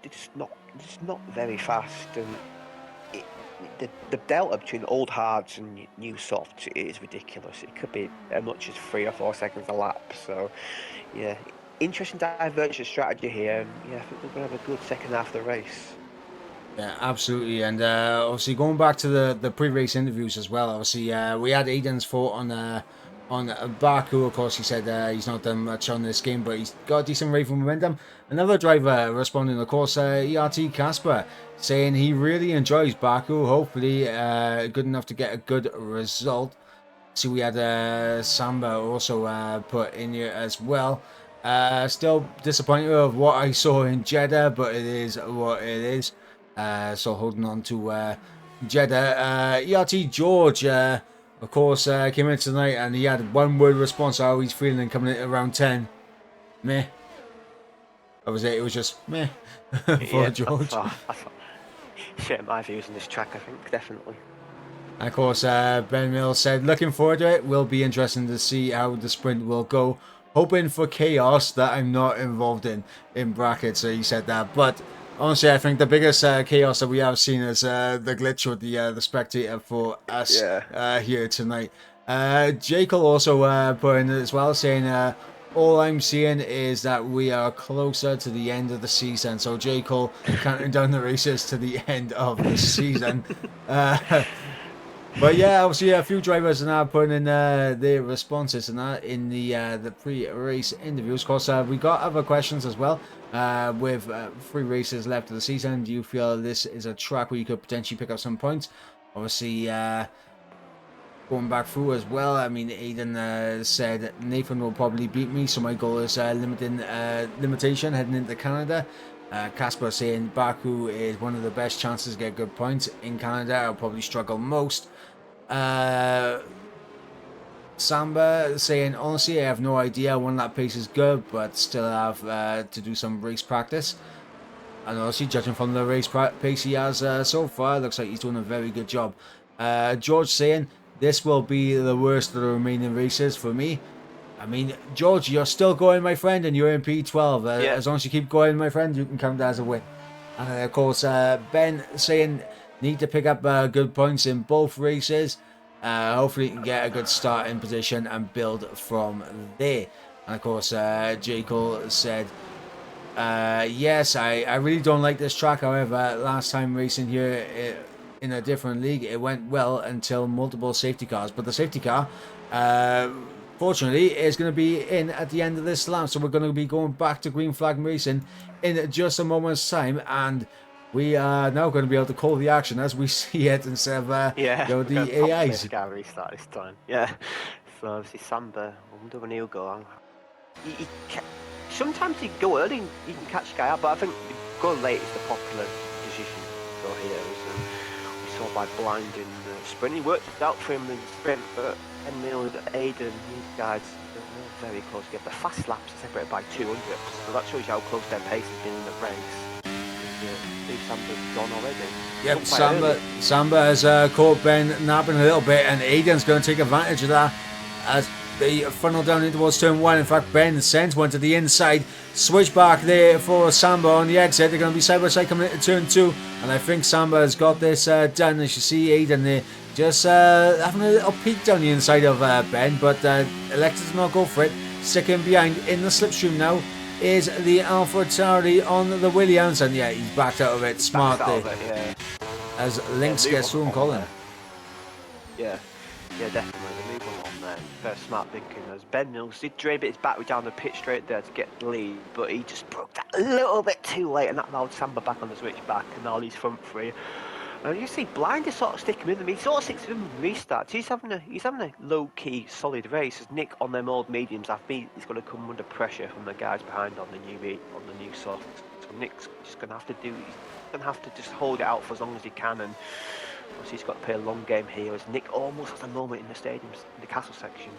it's not very fast. And the delta between old hards and new softs is ridiculous. It could be as much as 3 or 4 seconds a lap. So, yeah, interesting divergent strategy here. And yeah, I think we're going to have a good second half of the race. Yeah, absolutely. And obviously going back to the pre-race interviews as well. Obviously, we had Aiden's thought on Baku. Of course, he said he's not done much on this game, but he's got decent racing momentum. Another driver responding, of course, ERT Casper, saying he really enjoys Baku. Hopefully, good enough to get a good result. See, we had Samba also put in here as well. Still disappointed of what I saw in Jeddah, but it is what it is. So holding on to Jeddah. ERT George, of course, came in tonight and he had one word response how he's feeling coming in around 10. Meh. That was it. It was just meh for George. Share my views on this track, I think, definitely. And of course, Ben Mills said, looking forward to it. Will be interesting to see how the sprint will go. Hoping for chaos that I'm not involved in brackets. So he said that. But honestly, I think the biggest chaos that we have seen is the glitch with the spectator for us here tonight. Jekyll also put in as well, saying, all I'm seeing is that we are closer to the end of the season. So Jekyll counting down the races to the end of the season. But yeah, obviously a few drivers are now putting in their responses and that in the pre-race interviews. Of course, we got other questions as well. With 3 races left of the season, do you feel this is a track where you could potentially pick up some points? Obviously, going back through as well. I mean, Aiden said Nathan will probably beat me, so my goal is limitation heading into Canada. Casper saying Baku is one of the best chances to get good points in Canada. I'll probably struggle most. Samba saying, honestly, I have no idea. One lap pace is good, but still have to do some race practice. And honestly, judging from the race pace he has so far, looks like he's doing a very good job. George saying, this will be the worst of the remaining races for me. I mean, George, you're still going, my friend, and you're in P12. As long as you keep going, my friend, you can count that as a win. And of course, Ben saying, need to pick up good points in both races. Hopefully, you can get a good starting position and build from there. And of course, Jekyll said, yes, I really don't like this track. However, last time racing here in a different league, it went well until multiple safety cars. But the safety car, fortunately, is going to be in at the end of this lap. So we're going to be going back to green flag racing in just a moment's time. And we are now going to be able to call the action as we see it instead of the AIs. Restart this time. Yeah. So obviously Samba, I wonder when he'll go on. Sometimes he go early, you can catch the guy out, but I think going late is the popular decision for here. We saw by blinding the sprint. He worked it out for him in the sprint, but Mills, Aiden, these guys, they're very close together. The fast laps are separated by 200, so that shows you how close their pace has been in the race. Samba's gone already. Yep, Samba has caught Ben napping a little bit, and Aiden's going to take advantage of that as they funnel down in towards turn 1. In fact, Ben sends one to the inside. Switch back there for Samba on the exit. They're going to be side by side coming into turn 2, and I think Samba has got this done. As you see, Aiden there just having a little peek down the inside of Ben, but elected to not go for it. Sticking behind in the slipstream now is the Alpha Tauri on the Williams, and yeah, he's backed out of it. Smart there. As Lynx gets through and Colin. Yeah, definitely. The move on there. Very smart thinking. As Ben Mills did drape his battery down the pit straight there to get the lead, but he just broke that a little bit too late, and that allowed Samba back on the switch back, and now he's front free. And you see, Blind is sort of sticking with him. He sort of sticks with him in restarts. He's having a low-key, solid race. As Nick on them old mediums, he's going to come under pressure from the guys behind on the new soft. So Nick's just going to have to he's going to have to just hold it out for as long as he can. And obviously he's got to play a long game here. As Nick almost has a moment in the stadiums, in the castle section.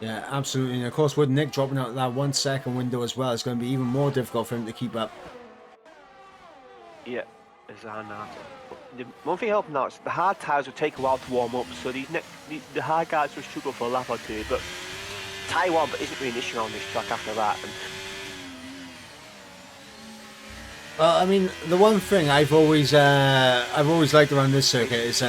Yeah, absolutely. And of course, with Nick dropping out that 1 second window as well, it's going to be even more difficult for him to keep up. Yeah. The one thing helping out is the hard tyres will take a while to warm up, so the hard guys will struggle for a lap or two, but tyre warm isn't really an issue on this track after that. Well, I mean, the one thing I've always liked around this circuit is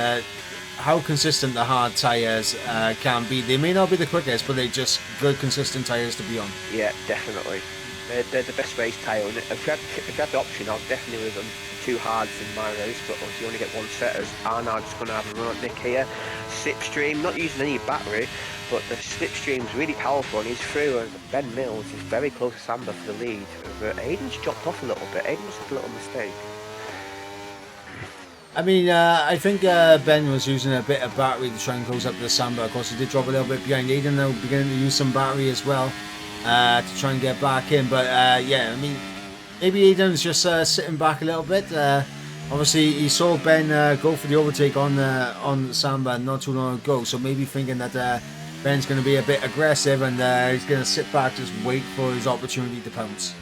how consistent the hard tyres can be. They may not be the quickest, but they're just good, consistent tyres to be on. Yeah, definitely. They're the best race tyre. And if you had the option, I'll definitely with them two hards in my race, but obviously you only get one set, as Arnold's going to have a run at Nick here. Slipstream, not using any battery, but the slipstream's really powerful, and he's through. And Ben Mills is very close to Samba for the lead. But Aiden's dropped off a little bit. Aiden must have a little mistake. I mean, I think Ben was using a bit of battery to try and close up the Samba. Of course, he did drop a little bit behind Aiden, though, beginning to use some battery as well to try and get back in. But yeah, I mean, maybe Aiden's just sitting back a little bit. Obviously, he saw Ben go for the overtake on Samba not too long ago, so maybe thinking that Ben's going to be a bit aggressive and he's going to sit back, just wait for his opportunity to pounce.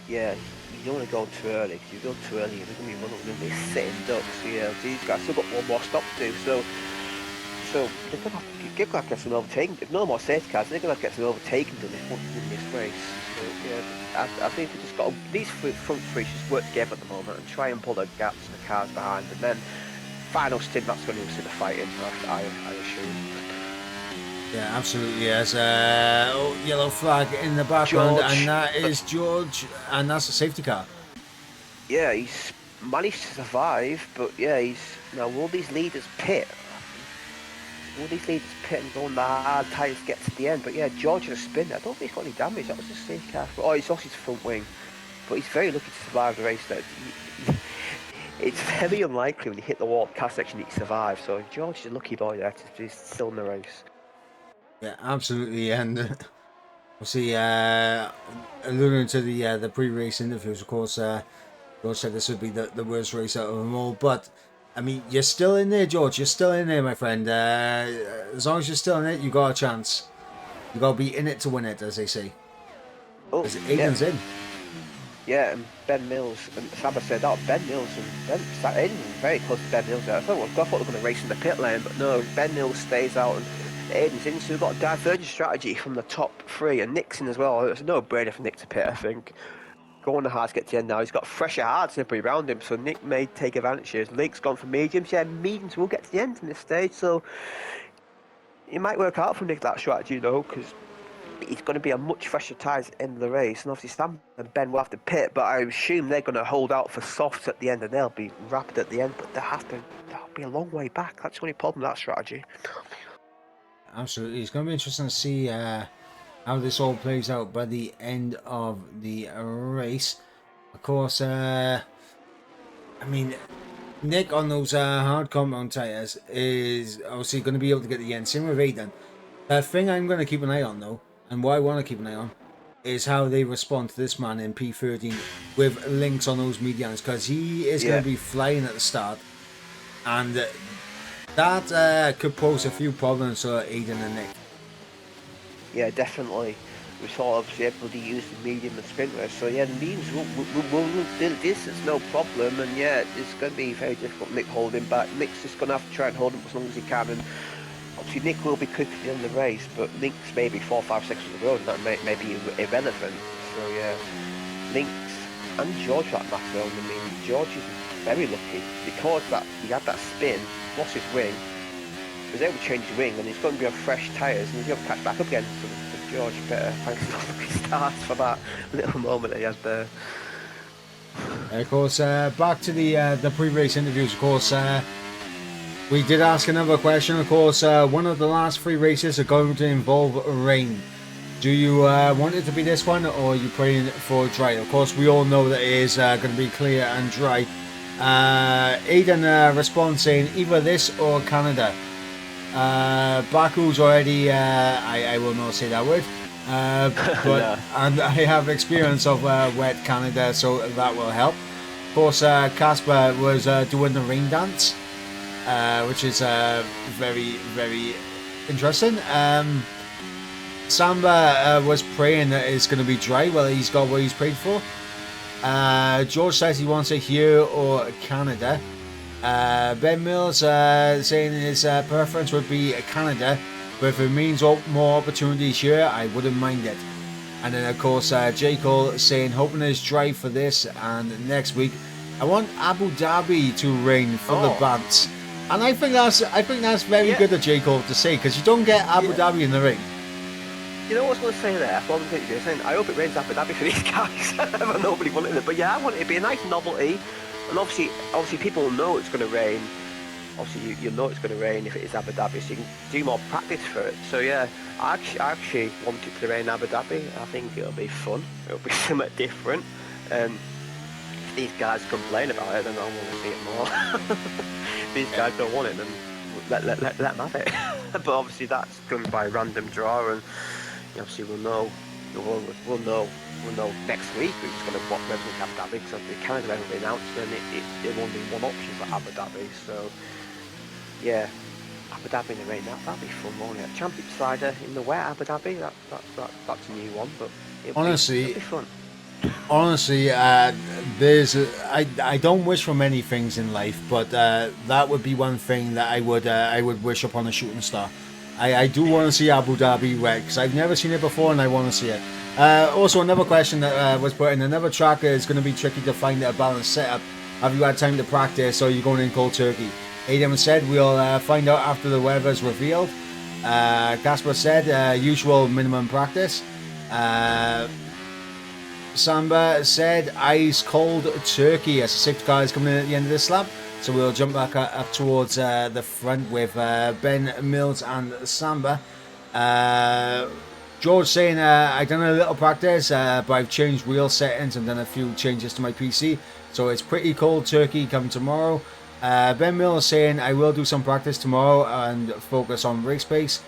Yeah. You don't want to go too early, because if you go too early, you're going to be sitting ducks. Yeah, these guys still got one more stop to do, so they're going to have to get some overtaking. If no more safety cars, they're going to have to get some overtaking done in this race. So yeah, I think we just got these front three just work together at the moment and try and pull the gaps in the cars behind, and then final stint that's going to see the fight in. I assume. Yeah, absolutely. Yes, yellow flag in the background, George. And that is George, and that's a safety car. Yeah, he's managed to survive, but yeah, now will these leaders pit? Will these leaders pit and go on the hard tyres to get to the end? But yeah, George has a spin. I don't think he's got any damage. That was a safety car. Oh, he's lost his front wing, but he's very lucky to survive the race. There, it's very unlikely when you hit the wall car section that you survive. So George is a lucky boy there to be still in the race. Yeah, absolutely, and we'll see. Alluding to the pre-race interviews, of course, George said this would be the worst race out of them all. But I mean, you're still in there, George. You're still in there, my friend. As long as you're still in it, you got a chance. You got to be in it to win it, as they say. Oh, Aiden's in. Yeah, and Ben Mills, and Samba said that Ben Mills and Aiden was very close to Ben Mills there. I thought they were going to race in the pit lane, but no, Ben Mills stays out and Aiden's in, so we've got a divergent strategy from the top three, and Nick's in as well. It's a no-brainer for Nick to pit, I think. Going the hards, get to the end now. He's got fresher hards slippery around him, so Nick may take advantage here. Link's gone for mediums. Yeah, mediums will get to the end in this stage, so it might work out for Nick, that strategy, though, because he's going to be a much fresher tyres at the end of the race, and obviously Sam and Ben will have to pit, but I assume they're going to hold out for softs at the end, and they'll be rapid at the end, but they'll be a long way back. That's the only problem with that strategy. Absolutely, it's going to be interesting to see how this all plays out by the end of the race. Of course, I mean, Nick on those hard compound tyres is obviously going to be able to get the end. Same with Aiden. The thing I'm going to keep an eye on, though, and what I want to keep an eye on, is how they respond to this man in P13 with links on those medians, because he is going to be flying at the start, and that could pose a few problems for Aiden and Nick. Yeah, definitely. We saw obviously everybody use the medium and sprint race, so yeah, the mediums will build distance, no problem, and yeah, it's going to be very difficult. Nick holding back. Nick's just going to have to try and hold him as long as he can, and obviously Nick will be quick at the end of the race, but Link's maybe 4 or 5 seconds of the road, and that may be irrelevant. So yeah, Link's and George for that matter. I mean, George is very lucky because that he had that spin, lost his wing, was able to change the wing, and he's going to be on fresh tyres, and he's going to catch back up again. So George better thanks to lucky stars for that little moment that he had there. Of course, back to the pre-race interviews. Of course, we did ask another question. Of course, one of the last 3 races are going to involve rain. Do you want it to be this one, or are you praying for dry? Of course, we all know that it is going to be clear and dry. Aiden responds saying either this or Canada. Baku's already, I will not say that word, but no. And I have experience of wet Canada, so that will help. Of course, Casper was doing the rain dance, which is very, very interesting. Samba was praying that it's going to be dry. Well, he's got what he's prayed for. George says he wants it here or Canada. Ben Mills saying his preference would be Canada, but if it means more opportunities here, I wouldn't mind it. And then of course J. Cole saying hoping it's dry for this and next week. I want Abu Dhabi to rain for the Bants. And I think that's very good of J. Cole to say, because you don't get Abu Dhabi in the ring. You know what I was going to say there? What I'm going to say, I hope it rains Abu Dhabi for these guys. Nobody wanted it, but yeah, I want it to be a nice novelty. And obviously people will know it's going to rain. Obviously, you'll know it's going to rain if it is Abu Dhabi, so you can do more practice for it. So yeah, I actually want it to rain Abu Dhabi. I think it'll be fun. It'll be something different. If these guys complain about it, then I want to see it more. If these guys don't want it, then let them have it. But obviously that's done by random draw, and obviously we'll know next week who's going to represent Abu Dhabi, because the Canada hasn't been announced, and it will only one option for Abu Dhabi. So yeah, Abu Dhabi in the rain, that'll be fun, won't it? Championship Cider in the wet, Abu Dhabi, that's a new one, but it'll be fun. Honestly, I don't wish for many things in life, but that would be one thing that I would wish upon a shooting star. I do want to see Abu Dhabi wet, because I've never seen it before and I want to see it. Also, another question that was put in: another track is going to be tricky to find a balanced setup. Have you had time to practice, or are you going in cold turkey? Adam said we'll find out after the weather's revealed. Casper said usual minimum practice. Samba said ice cold turkey as the safety car is coming in at the end of this lap. So we'll jump back up towards the front with Ben Mills and Samba. George saying I've done a little practice, but I've changed wheel settings and done a few changes to my PC. So it's pretty cold turkey come tomorrow. Ben Mills saying I will do some practice tomorrow and focus on race pace.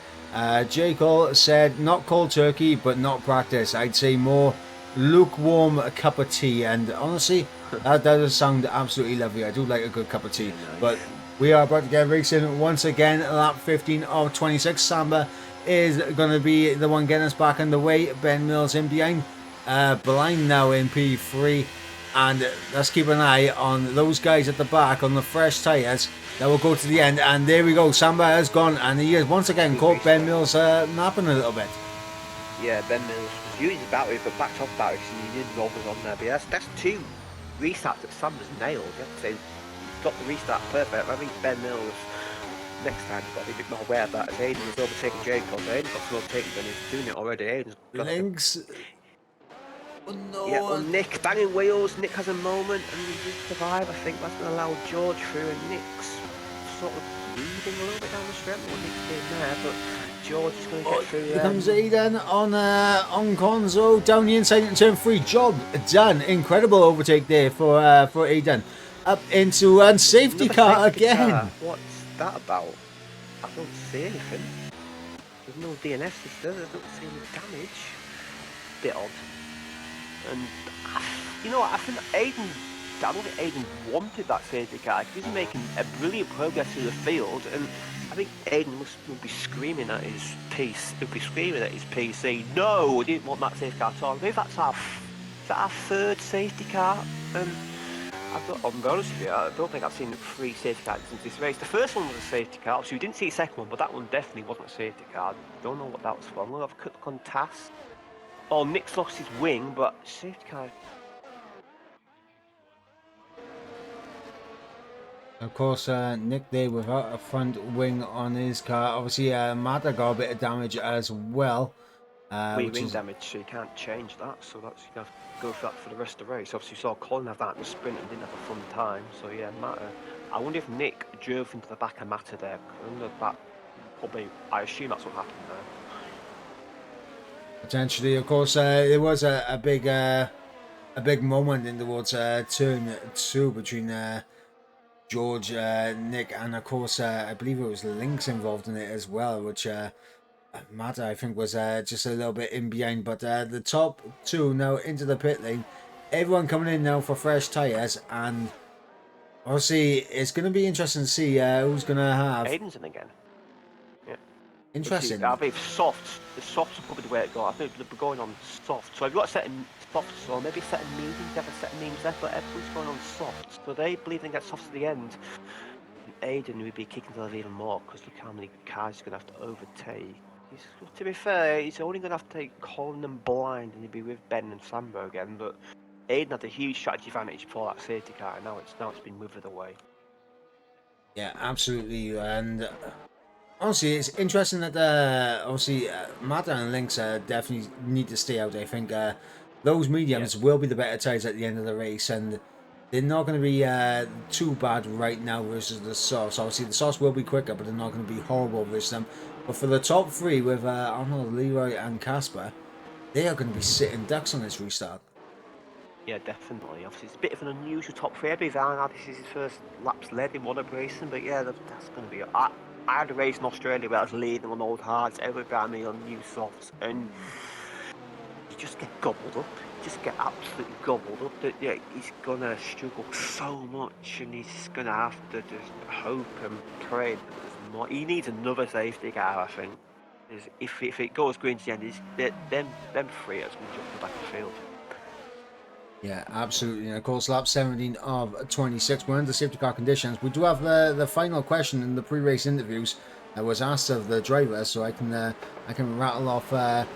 J. Cole said not cold turkey, but not practice. I'd say more lukewarm cup of tea, and honestly that does sound absolutely lovely. I do like a good cup of tea. But we are about to get racing once again. Lap 15 of 26. Samba is going to be the one getting us back on the way. Ben Mills in behind, Blind now in P3, and let's keep an eye on those guys at the back on the fresh tyres that will go to the end. And there we go, Samba has gone, and he has once again caught Ben Mills napping a little bit. Yeah, Ben Mills was using his battery, but backed off batteries, and he didn't roll on there. But that's two restarts that Samba's nailed. You have to say, he's got the restart perfect. I think Ben Mills, next time, he's got to be a bit more aware of that. As Aiden was overtaking Jacob, Aiden's got some overtaking, and he's doing it already. Aiden's got Links. Oh no. Yeah, well, Nick banging wheels. Nick has a moment, and he did survive. I think that's going to allow George through, and Nick's sort of leading a little bit down the straight. What Nick's doing there, but George is going to get through. Here comes Aiden on Conzo down the inside in turn 3. Job done. Incredible overtake there for Aiden. Up into safety car again. What's that about? I don't see anything. There's no DNS. There's not see any damage. Bit odd. And you know what? I think I don't think Aiden wanted that safety car. He's making a brilliant progress through the field, and I think Aiden would be screaming at his piece. He'd be screaming at his PC. No, we didn't want that safety car at all. Maybe that's our third safety car. And I'll be honest with you, I don't think I've seen 3 safety cars since this race. The first one was a safety car. Obviously, we didn't see the second one, but that one definitely wasn't a safety car. Don't know what that was from. We'll have a quick look on TAS. Oh, Nick's lost his wing, but safety car. Of course, Nick there without a front wing on his car. Obviously, Mata got a bit of damage as well. Wing damage, so you can't change that. So that's, you have to go for that for the rest of the race. Obviously, you saw Colin have that in the sprint and didn't have a fun time. So yeah, Mata. I wonder if Nick drove into the back of Mata there. I assume that's what happened there. Potentially, of course, there was a big moment in towards turn 2 between George, Nick, and of course I believe it was Lynx involved in it as well, which Matt I think was just a little bit in behind. But the top 2 now into the pit lane, everyone coming in now for fresh tyres, and obviously it's going to be interesting to see who's going to have. Aiden's in again. Yeah. Interesting. I believe softs. The softs are probably the way to go. I think they'll be going on soft. So I've got a set of softs, or maybe a set of mediums. They have a set of mediums there, but everyone's going on soft. So they believe they can get soft at the end. And Aiden would be kicking to even more, because look how many cars he's going to have to overtake. To be fair, he's only going to have to take Colin and Blind, and he'll be with Ben and Sambo again. But Aiden had a huge strategy advantage before that safety car, and now it's been withered away. Yeah, absolutely. And honestly, it's interesting that obviously Mata and Lynx definitely need to stay out. I think those mediums will be the better tyres at the end of the race, and they're not going to be too bad right now versus the Sauce. Obviously, the Sauce will be quicker, but they're not going to be horrible versus them. But for the top three with Arnold, Leroy, and Casper, they are going to be sitting ducks on this restart. Yeah, definitely. Obviously, it's a bit of an unusual top three. I believe this is his first laps led in one of racing, but yeah, that's going to be. I had a race in Australia where I was leading on old hards, everybody me on new softs, and you just get gobbled up. You just get absolutely gobbled up. That yeah, he's gonna struggle so much, and he's gonna have to just hope and pray that there's more. He needs another safety car, I think. If it goes green to the end, them three are going to jump in the back of the field. Yeah, absolutely. And of course, lap 17 of 26. We're under safety car conditions. We do have the final question in the pre-race interviews that was asked of the driver, so I can rattle off that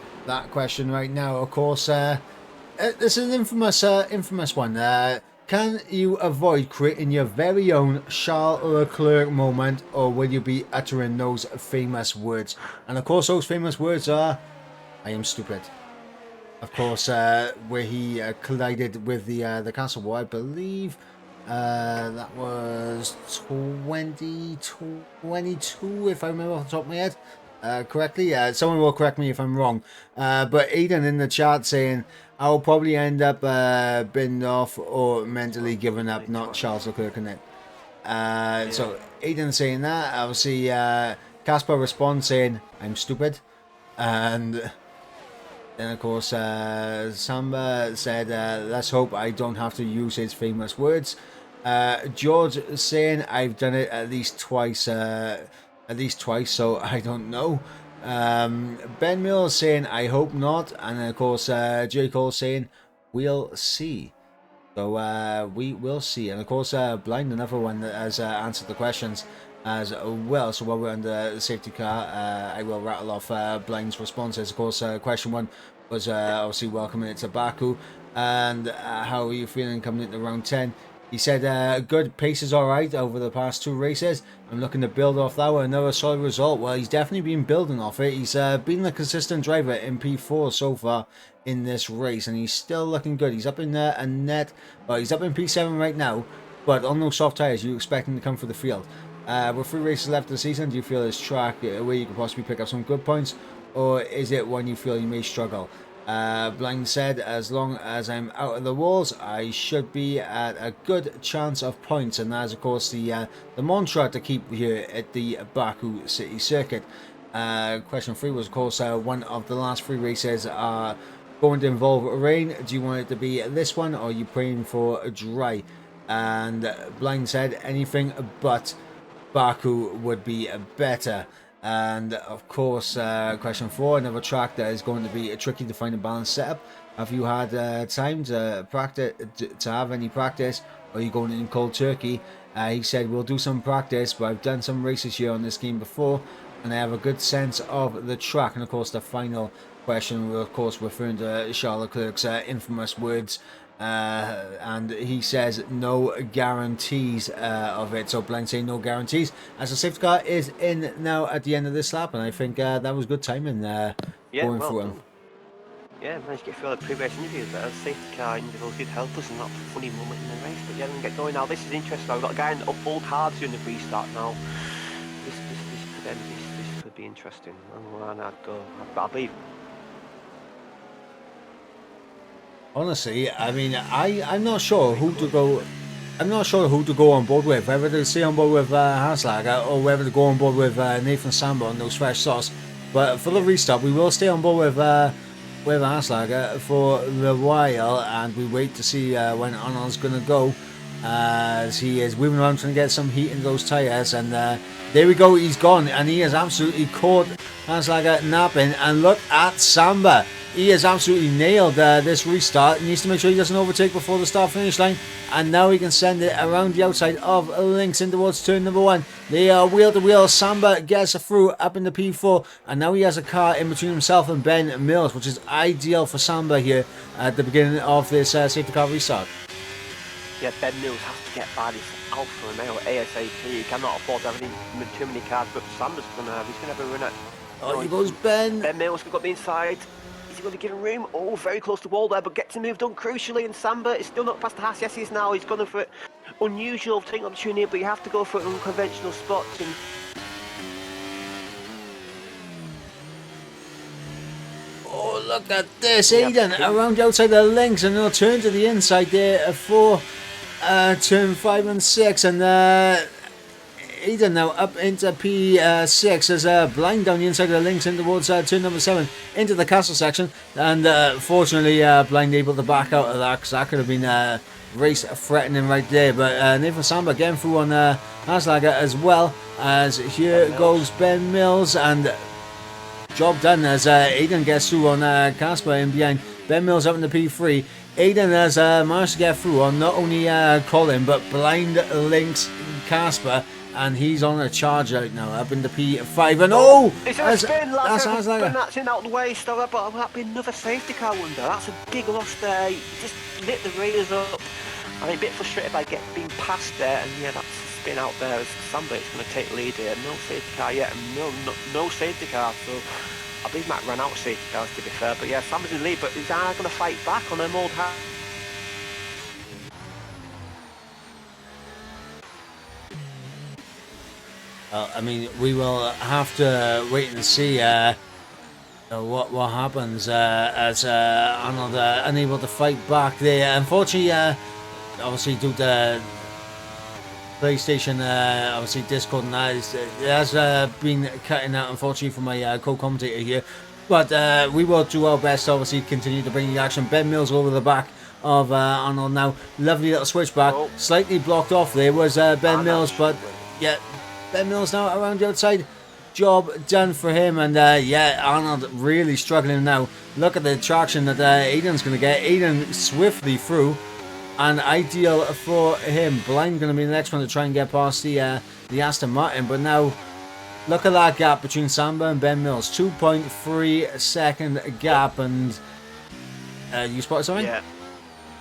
question right now. Of course, this is an infamous one. Can you avoid creating your very own Charles Leclerc moment, or will you be uttering those famous words? And of course, those famous words are, "I am stupid." Of course, where he collided with the castle wall, I believe that was 2022, if I remember off the top of my head correctly. Someone will correct me if I'm wrong. But Aiden in the chat saying, I'll probably end up binned off or mentally giving up, not Charles Leclerc in it. So Aiden saying that, obviously Casper responds saying, I'm stupid. And then, of course, Samba said, let's hope I don't have to use his famous words. George saying, I've done it at least twice, so I don't know. Ben Mills saying, I hope not. And then, of course, J. Cole saying, we'll see. So we will see. And, of course, Blind, another one that has answered the questions as well. So while we're under the safety car, I will rattle off Blind's responses. Of course, question one was obviously welcoming it to Baku, and how are you feeling coming into round 10? He said, good, pace is alright over the past two races. I'm looking to build off that with another solid result. Well, he's definitely been building off it. He's been a consistent driver in P4 so far in this race, and he's still looking good. He's up in a net, well, he's up in P7 right now, but on those soft tyres, you expect him to come for the field. With 3 races left of the season, do you feel this track where you could possibly pick up some good points, or is it one you feel you may struggle? Blind said, as long as I'm out of the walls, I should be at a good chance of points, and that's of course the mantra to keep here at the Baku City Circuit. Question 3 was of course one of the last 3 races are going to involve rain. Do you want it to be this one, or are you praying for a dry? And Blind said anything but Baku would be better. And of course, question 4, another track that is going to be tricky to find a balanced setup. Have you had time to practice, to have any practice, or are you going in cold turkey? He said, we'll do some practice, but I've done some races here on this game before, and I have a good sense of the track. And of course, the final question will of course referring to Charles Leclerc's infamous words. And he says no guarantees of it. So Blind saying no guarantees, as the safety car is in now at the end of this lap, and I think that was good timing going through him. Yeah, managed to get through all the pre-race interviews. That safety car interval did help us in that funny moment in the race. But yeah, we can get going now. This is interesting. I've got a guy in old hards doing the restart now. This could be interesting. And I'd go. I believe. Honestly, I mean, I'm not sure who to go. I'm not sure who to go on board with. Whether to stay on board with Haslager or whether to go on board with Nathan Samba on those fresh sauce. But for the restart, we will stay on board with Haslager for a while, and we wait to see when Arnold's going to go. As he is weaving around trying to get some heat in those tyres, and there we go, he's gone, and he has absolutely caught Haslager napping. And look at Samba. He has absolutely nailed this restart. He needs to make sure he doesn't overtake before the start-finish line. And now he can send it around the outside of Lynx in towards turn number 1. They are wheel-to-wheel. Samba gets through up in the P4. And now he has a car in between himself and Ben Mills, which is ideal for Samba here at the beginning of this safety car restart. Yeah, Ben Mills has to get by this Alpha Romeo ASAP. He cannot afford to have too many cars, but Samba's going to have. He's going to have a run at. Oh, here goes Ben. Ben Mills got the inside. Is he going to give him room? Oh, very close to the wall there, but gets him moved on crucially. And Samba is still not past the Haas. Yes, he is now. He's gone for it. Unusual taking opportunity, but you have to go for unconventional spots. And oh, look at this. Eden around the outside the links, and they'll turn to the inside there for turn 5 and 6. And Eden now up into P6 as blind down the inside of the links in towards turn number 7 into the castle section. And fortunately, blind able to back out of that, because that could have been race threatening right there. But Nathan Samba getting through on Haslager, as well as here goes Ben Mills, and job done as Aiden gets through on Casper in behind. Ben Mills up in the P3. Aiden has managed to get through on not only Colin but blind links Casper, and he's on a charge right now up in the P5. And it's a spin, that's like that's in out the way, but that'll be another safety car wonder. That's a big loss there. He just lit the rails up. I'm a bit frustrated by being past there, and yeah, that's a spin out there as somebody's going to take lead here. No safety car yet, and no safety car, so I believe Matt ran out of safety cars, to be fair. But yeah, Sam's in lead, but he's going to fight back on them old hat. I mean, we will have to wait and see what happens as Arnold unable to fight back there. Unfortunately, obviously due to PlayStation, obviously Discord and that, it has been cutting out, unfortunately, for my co-commentator here. But we will do our best to obviously continue to bring the action. Ben Mills over the back of Arnold now. Lovely little switchback. Slightly blocked off there was Ben Mills, but yeah, Ben Mills now around the outside. Job done for him, and yeah, Arnold really struggling now. Look at the traction that Aiden's going to get. Aiden swiftly through, and ideal for him. Blind going to be the next one to try and get past the Aston Martin, but now look at that gap between Samba and Ben Mills. 2.3 second gap, and you spotted something? Yeah.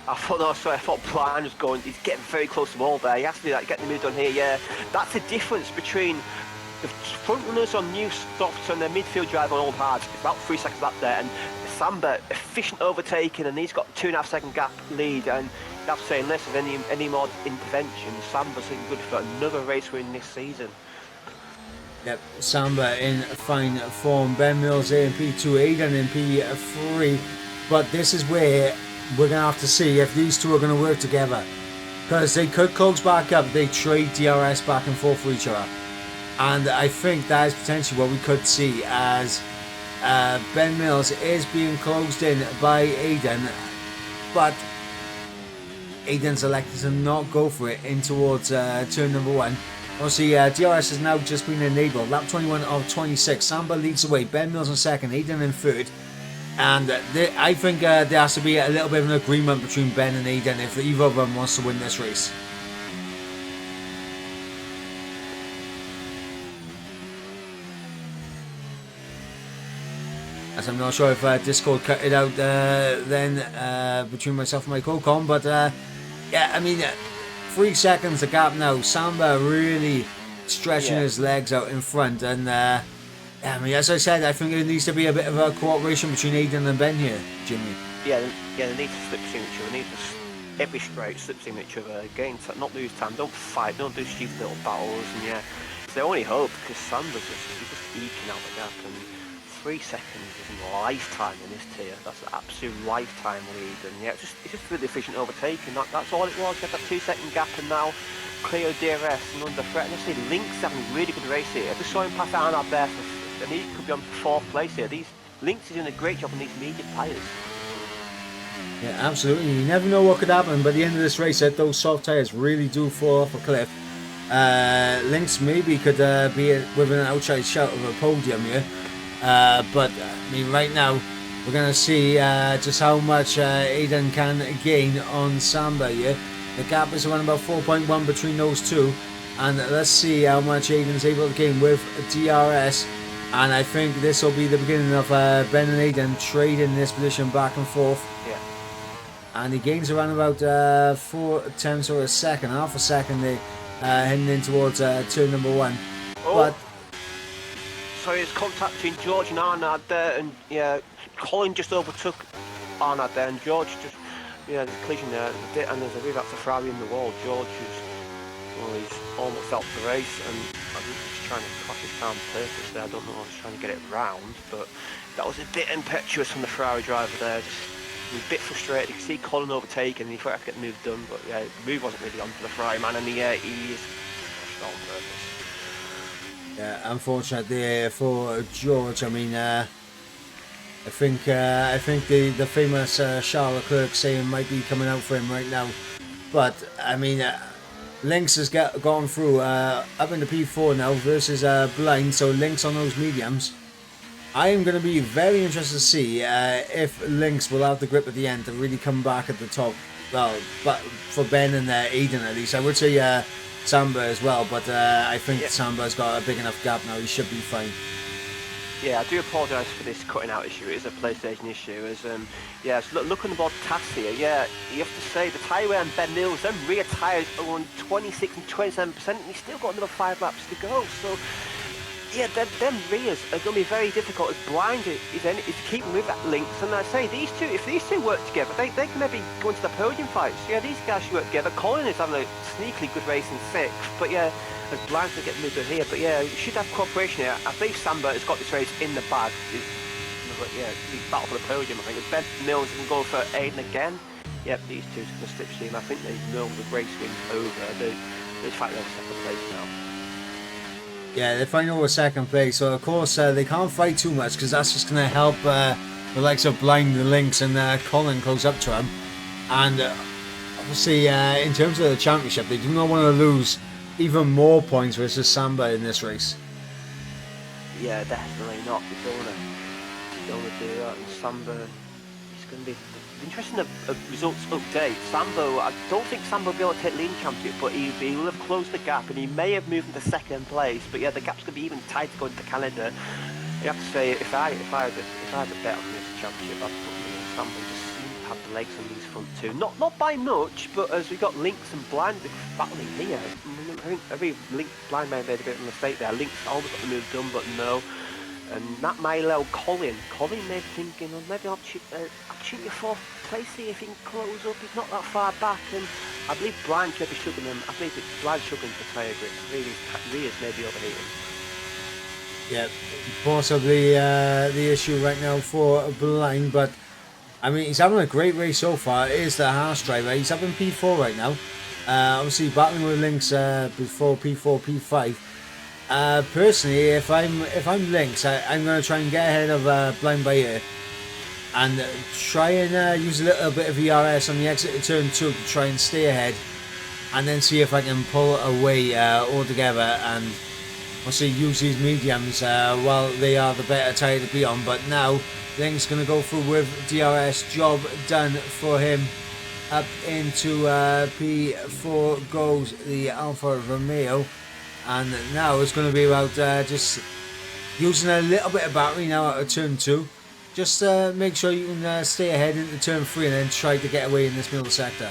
I thought Blind was going, he's getting very close to the wall there. He has to be like getting the move done here, yeah. That's the difference between the front runners on new softs and the midfield driver on old hards. It's about 3 seconds up there, and Samba efficient overtaking, and he's got 2.5 second gap lead, and you have to say, unless there's any more intervention, Samba's good for another race win this season. Yep, Samba in fine form. Ben Mills in P2, Aiden in P3, but this is where we're going to have to see if these two are going to work together, because they could close back up. They trade DRS back and forth for each other, and I think that is potentially what we could see, as Ben Mills is being closed in by Aiden, but Aiden's elected to not go for it in towards turn number 1. Obviously, DRS has now just been enabled. Lap 21 of 26. Samba leads the way. Ben Mills in second. Aiden in third. And I think there has to be a little bit of an agreement between Ben and Aiden if either of them wants to win this race. As I'm not sure if Discord cut it out then between myself and my co-com, but yeah, I mean, 3 seconds a gap now. Samba really stretching his legs out in front, and I mean, as I said, I think there needs to be a bit of a cooperation between Aiden and Ben here, Jimmy. Yeah, they need to slip to each other. They need to every straight slip to each other. Again, not lose time. Don't fight. Don't do stupid little battles. And yeah, it's their only hope, because Samba's just eking out the gap, and 3 seconds is a lifetime in this tier. That's an absolute lifetime lead, and yeah, it's just really efficient overtaking. That's all it was. Get that 2 second gap, and now clear DRS and under threat. And I see Link's having a really good race here. I just saw him pass Arnold there, and he could be on 4th place here. Links is doing a great job on these medium tyres. Yeah, absolutely. You never know what could happen, but at the end of this race, those soft tyres really do fall off a cliff. Links maybe could be with an outside shout of a podium here. But I mean, right now we're going to see just how much Aiden can gain on Samba here. The gap is around about 4.1 between those two, and let's see how much Aiden's able to gain with DRS. And I think this will be the beginning of Ben and Aiden trading this position back and forth. Yeah. And he gains around about 4 tenths or a second, half a second. heading in towards turn number 1. Oh. But so it's contacting George and Arnard there, and yeah, Colin just overtook Arnard there, and George just, there's a collision there, and there's a bit that's a Ferrari in the wall. George he's almost out the race, and I think he's trying to crash his car on purpose there. I don't know, I was trying to get it round, but that was a bit impetuous from the Ferrari driver there. He was a bit frustrated. You could see Colin overtaken, and he thought I could get the move done, but yeah, the move wasn't really on for the Ferrari man, and he is on purpose. Yeah, unfortunately for George. I mean, I think the famous Charles Leclerc saying might be coming out for him right now. But I mean, Lynx has gone through up into P4 now versus Blind. So Lynx on those mediums. I am going to be very interested to see if Lynx will have the grip at the end to really come back at the top. Well, but for Ben and Aiden at least, I would say. Samba as well, but I think Samba's got a big enough gap now. He should be fine. Yeah, I do apologise for this cutting out issue. It is a PlayStation issue. As look on the board tasks here. Yeah, you have to say the tyre wear on Ben Mills, them rear tyres are on 26 and 27%, and he's still got another 5 laps to go. So yeah, them rears are going to be very difficult. As Blind is keeping with that Lynx, and I say if these two work together, they can maybe go into the podium fights. Yeah, these guys should work together. Colin is having a sneakily good race in 6th, but yeah, as Blind's going to get moved here, but yeah, you should have cooperation here. I believe Samba has got this race in the bag. Yeah, the battle for the podium. I think as Ben Mills can go for Aiden again. Yep, these two are going to slipstream. I think they know the race wins over. They're fighting over second place now. Yeah, they're fighting over second place, so of course they can't fight too much because that's just going to help the likes of Blind, the Lynx, and Colin close up to him. And obviously, in terms of the championship, they do not want to lose even more points versus Samba in this race. Yeah, definitely not. You don't want to do that. And Samba is going to be interesting. A results update. Samba, I don't think Samba will be able to take lead championship, but he will have closed the gap, and he may have moved into second place. But yeah, the gap's going to be even tighter going to Canada. You have to say, if I had a bet on this championship, I'd put Samba just have the legs on these front two. Not by much, but as we got Lynx and Blind battling here, I think every Blind may have made a bit of a mistake there. Lynx almost got the move done, but no. And that may allow Colin may be thinking, well, maybe opportunity for 4th place here if he can close up. He's not that far back, and I believe Blind may be struggling him. I believe Blind struggling for tyre grip. Rears may be overheating. Yeah, possibly the issue right now for Blind, but I mean, he's having a great race so far. It is the Haas driver. He's up in P4 right now. Obviously battling with Lynx before P4, P5. Personally, if I'm Lynx, I'm going to try and get ahead of Blind by here, and try and use a little bit of ERS on the exit of turn 2 to try and stay ahead, and then see if I can pull away altogether, and obviously use these mediums while they are the better tyre to be on. But now Lynx going to go through with DRS. Job done for him. Up into P4 goes the Alfa Romeo, and now it's going to be about just using a little bit of battery now out of turn 2. Just make sure you can stay ahead into turn 3 and then try to get away in this middle sector.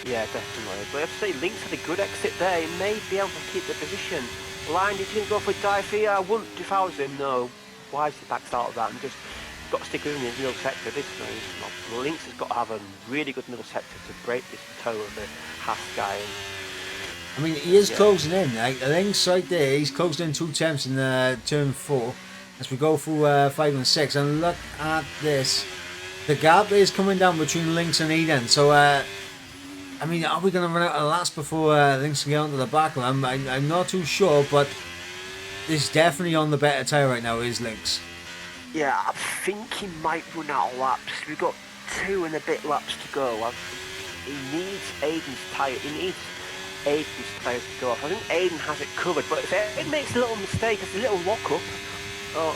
Yeah, definitely. But I have to say, Lynx had a good exit there. He may be able to keep the position. Blind, if he didn't go for a dive here, I wouldn't if I was him, no. Wisely backs out of that and just got to stick with him in the middle sector. This is Lynx has got to have a really good middle sector to break this toe of the Haas guy. I mean, he is closing in. Like, Lynx right there, he's closed in 2 attempts in turn 4 as we go through 5 and 6. And look at this. The gap is coming down between Lynx and Eden. So, I mean, are we going to run out of laps before Lynx can get onto the back? I'm not too sure, but it's definitely on the better tyre right now, is Lynx. Yeah, I think he might run out of laps. We've got 2 and a bit laps to go. He needs Aiden's tyre. He needs Aiden's tyres to go off. I think Aiden has it covered, but if Aiden makes a little mistake, it's a little lock-up, or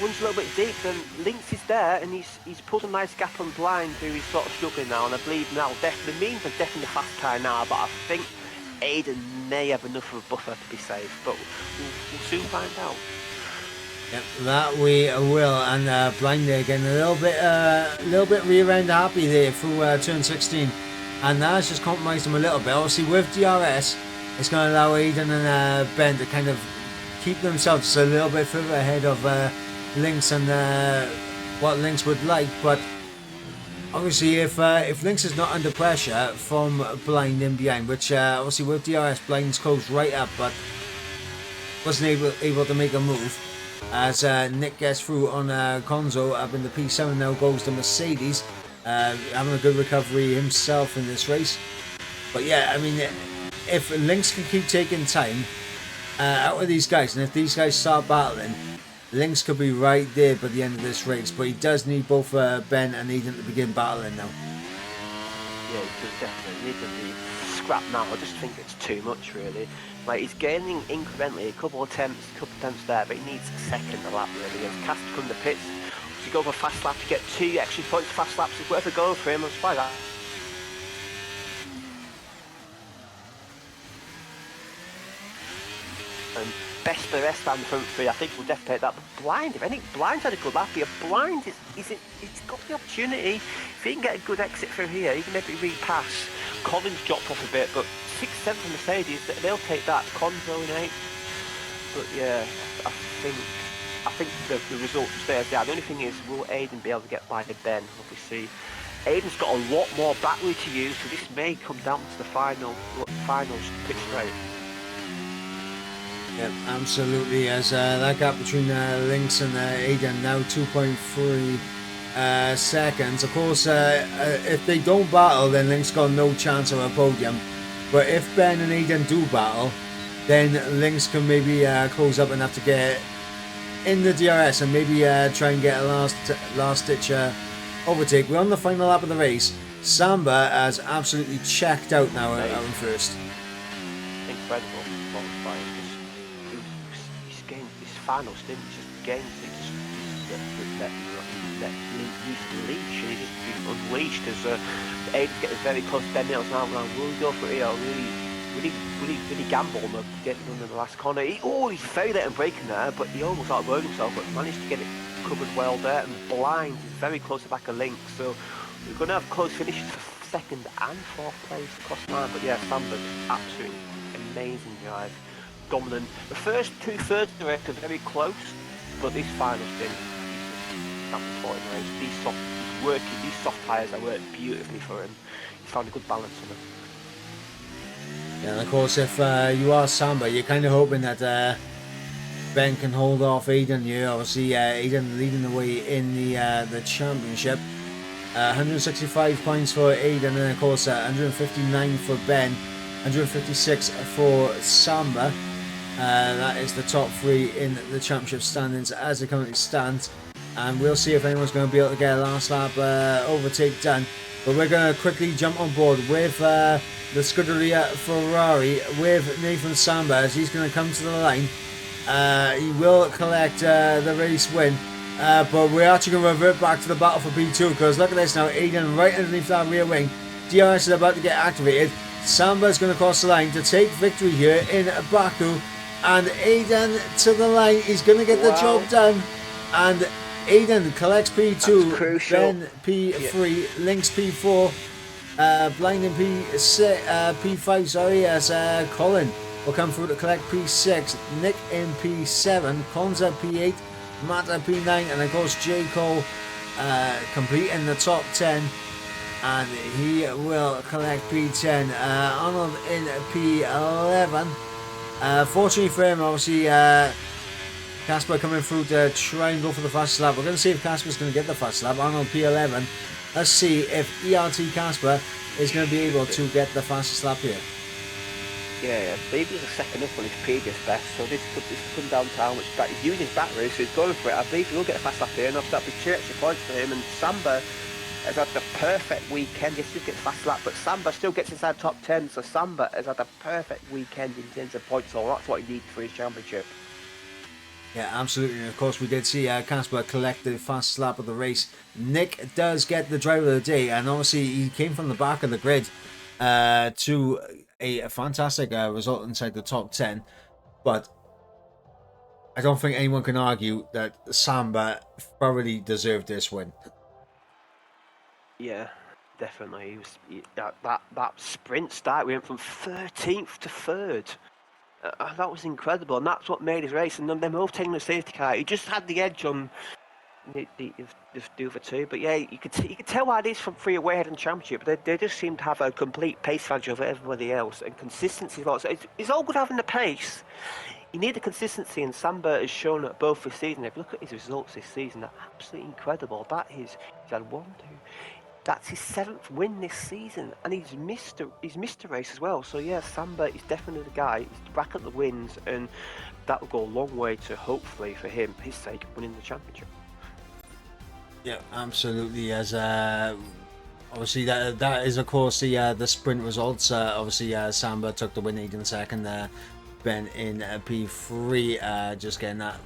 runs a little bit deep, then Lynx is there, and he's pulled a nice gap on Blind, who is sort of struggling now, and I believe now the means are definitely the fast tyre now, but I think Aiden may have enough of a buffer to be safe, but we'll soon find out. Yep, that we will, and Blind there again, a little bit rear end happy there through turn 16. and that's just compromised him a little bit. Obviously, with DRS, it's going to allow Aiden and Ben to kind of keep themselves a little bit further ahead of Lynx and what Lynx would like, but obviously if Lynx is not under pressure from Blind in behind, which obviously with DRS, Blind's closed right up, but wasn't able to make a move, as Nick gets through on Conzo up in the P7. Now goes to Mercedes, having a good recovery himself in this race. But yeah, I mean, if Lynx can keep taking time out of these guys, and if these guys start battling, Lynx could be right there by the end of this race. But he does need both Ben and Eden to begin battling now. Yeah, he does definitely need to be scrapped now. I just think it's too much, really. Like, he's gaining incrementally, a couple of attempts there, but he needs a second a lap, really. As Cast come to pits, to go for a fast lap to get 2 extra points, fast laps is worth a go for him. I'm surprised that. And best for the rest down the front three, I think we'll definitely take that. But Blind, if any, Blind's had a good lap here. Blind he's got the opportunity. If he can get a good exit through here, he can maybe repass. Collins dropped off a bit, but 6th, 7th Mercedes, they'll take that. Conzo in 8th. But yeah, I think the result stays there. The only thing is, will Aiden be able to get by Ben? Obviously, Aiden's got a lot more battery to use, so this may come down to the final pit straight. Yeah, absolutely. As that gap between Lynx and Aiden now 2.3 seconds. Of course, if they don't battle, then Lynx got no chance of a podium. But if Ben and Aiden do battle, then Lynx can maybe close up enough to get in the DRS and maybe try and get a last ditch overtake. We're on the final lap of the race. Samba has absolutely checked out now out in first. Incredible. He's gained his final stint, just gained that leash, and he's just been unleashed as Aiden's getting very close to Ben Mills now. Will he go for it? Really gamble on getting under the last corner. He's very late in braking there, but he almost outworked himself, but managed to get it covered well there. And Blind is very close to back of Lynx, so we're going to have close finishes for 2nd and 4th place across the line. But yeah, Sandberg, absolutely amazing drive, dominant. The first 2/3 of the race are very close, but this final stint, these soft tyres that work beautifully for him. He found a good balance on them. Yeah, and of course, if you are Samba, you're kind of hoping that Ben can hold off Aiden here. Obviously, Aiden leading the way in the championship. 165 points for Aiden, and then of course 159 for Ben, 156 for Samba. That is the top 3 in the championship standings as they currently stand. And we'll see if anyone's going to be able to get a last lap overtake done. But we're going to quickly jump on board with the Scuderia Ferrari with Nathan Samba, as he's going to come to the line. He will collect the race win. But we're actually going to revert back to the battle for P2, because look at this now, Aiden right underneath that rear wing. DRS is about to get activated. Samba's going to cross the line to take victory here in Baku. And Aiden to the line, he's going to get the job done. And Aiden collects P2, Ben P3, Lynx P4, Blind in P5, sorry, as Colin will come through to collect P6, Nick in P7, Konza P8, Mata P9, and of course J. Cole completing the top 10, and he will collect P10. Arnold in P11. Fortunately for him, obviously, Casper coming through to try and go for the fastest lap. We're going to see if Casper's going to get the fastest lap. Arnold P11. Let's see if ERT Casper is going to be able to get the fastest lap here. Yeah, I believe he was a second up on his previous best, so this could come down to how much he's using his battery, so he's going for it. I believe he will get a fast lap here, and that'll be 2 extra points for him. And Samba has had the perfect weekend. He still gets a fast lap, but Samba still gets inside top 10, so Samba has had a perfect weekend in terms of points, so that's what he needs for his championship. Yeah, absolutely. And of course, we did see Casper collect the fast lap of the race. Nick does get the driver of the day, and obviously he came from the back of the grid to a fantastic result inside the top 10. But I don't think anyone can argue that Samba thoroughly deserved this win. Yeah, definitely. That sprint start, we went from 13th to 3rd. That was incredible, and that's what made his race. And then them both taking the safety car. He just had the edge on the other two. But yeah, you could tell why these from 3 away ahead in the championship. They just seem to have a complete pace advantage over everybody else, and consistency. So it's all good having the pace. You need the consistency, and Samba has shown it both this season. If you look at his results this season, they're absolutely incredible. He's had 1, 2. That's his 7th win this season, and he's missed a race as well. So yeah, Samba is definitely the guy. He's back at the wins, and that will go a long way to, hopefully for him, his sake, winning the championship. Yeah, absolutely. As obviously that is of course the sprint results. Obviously Samba took the win, Aiden second. Ben in P3, just getting that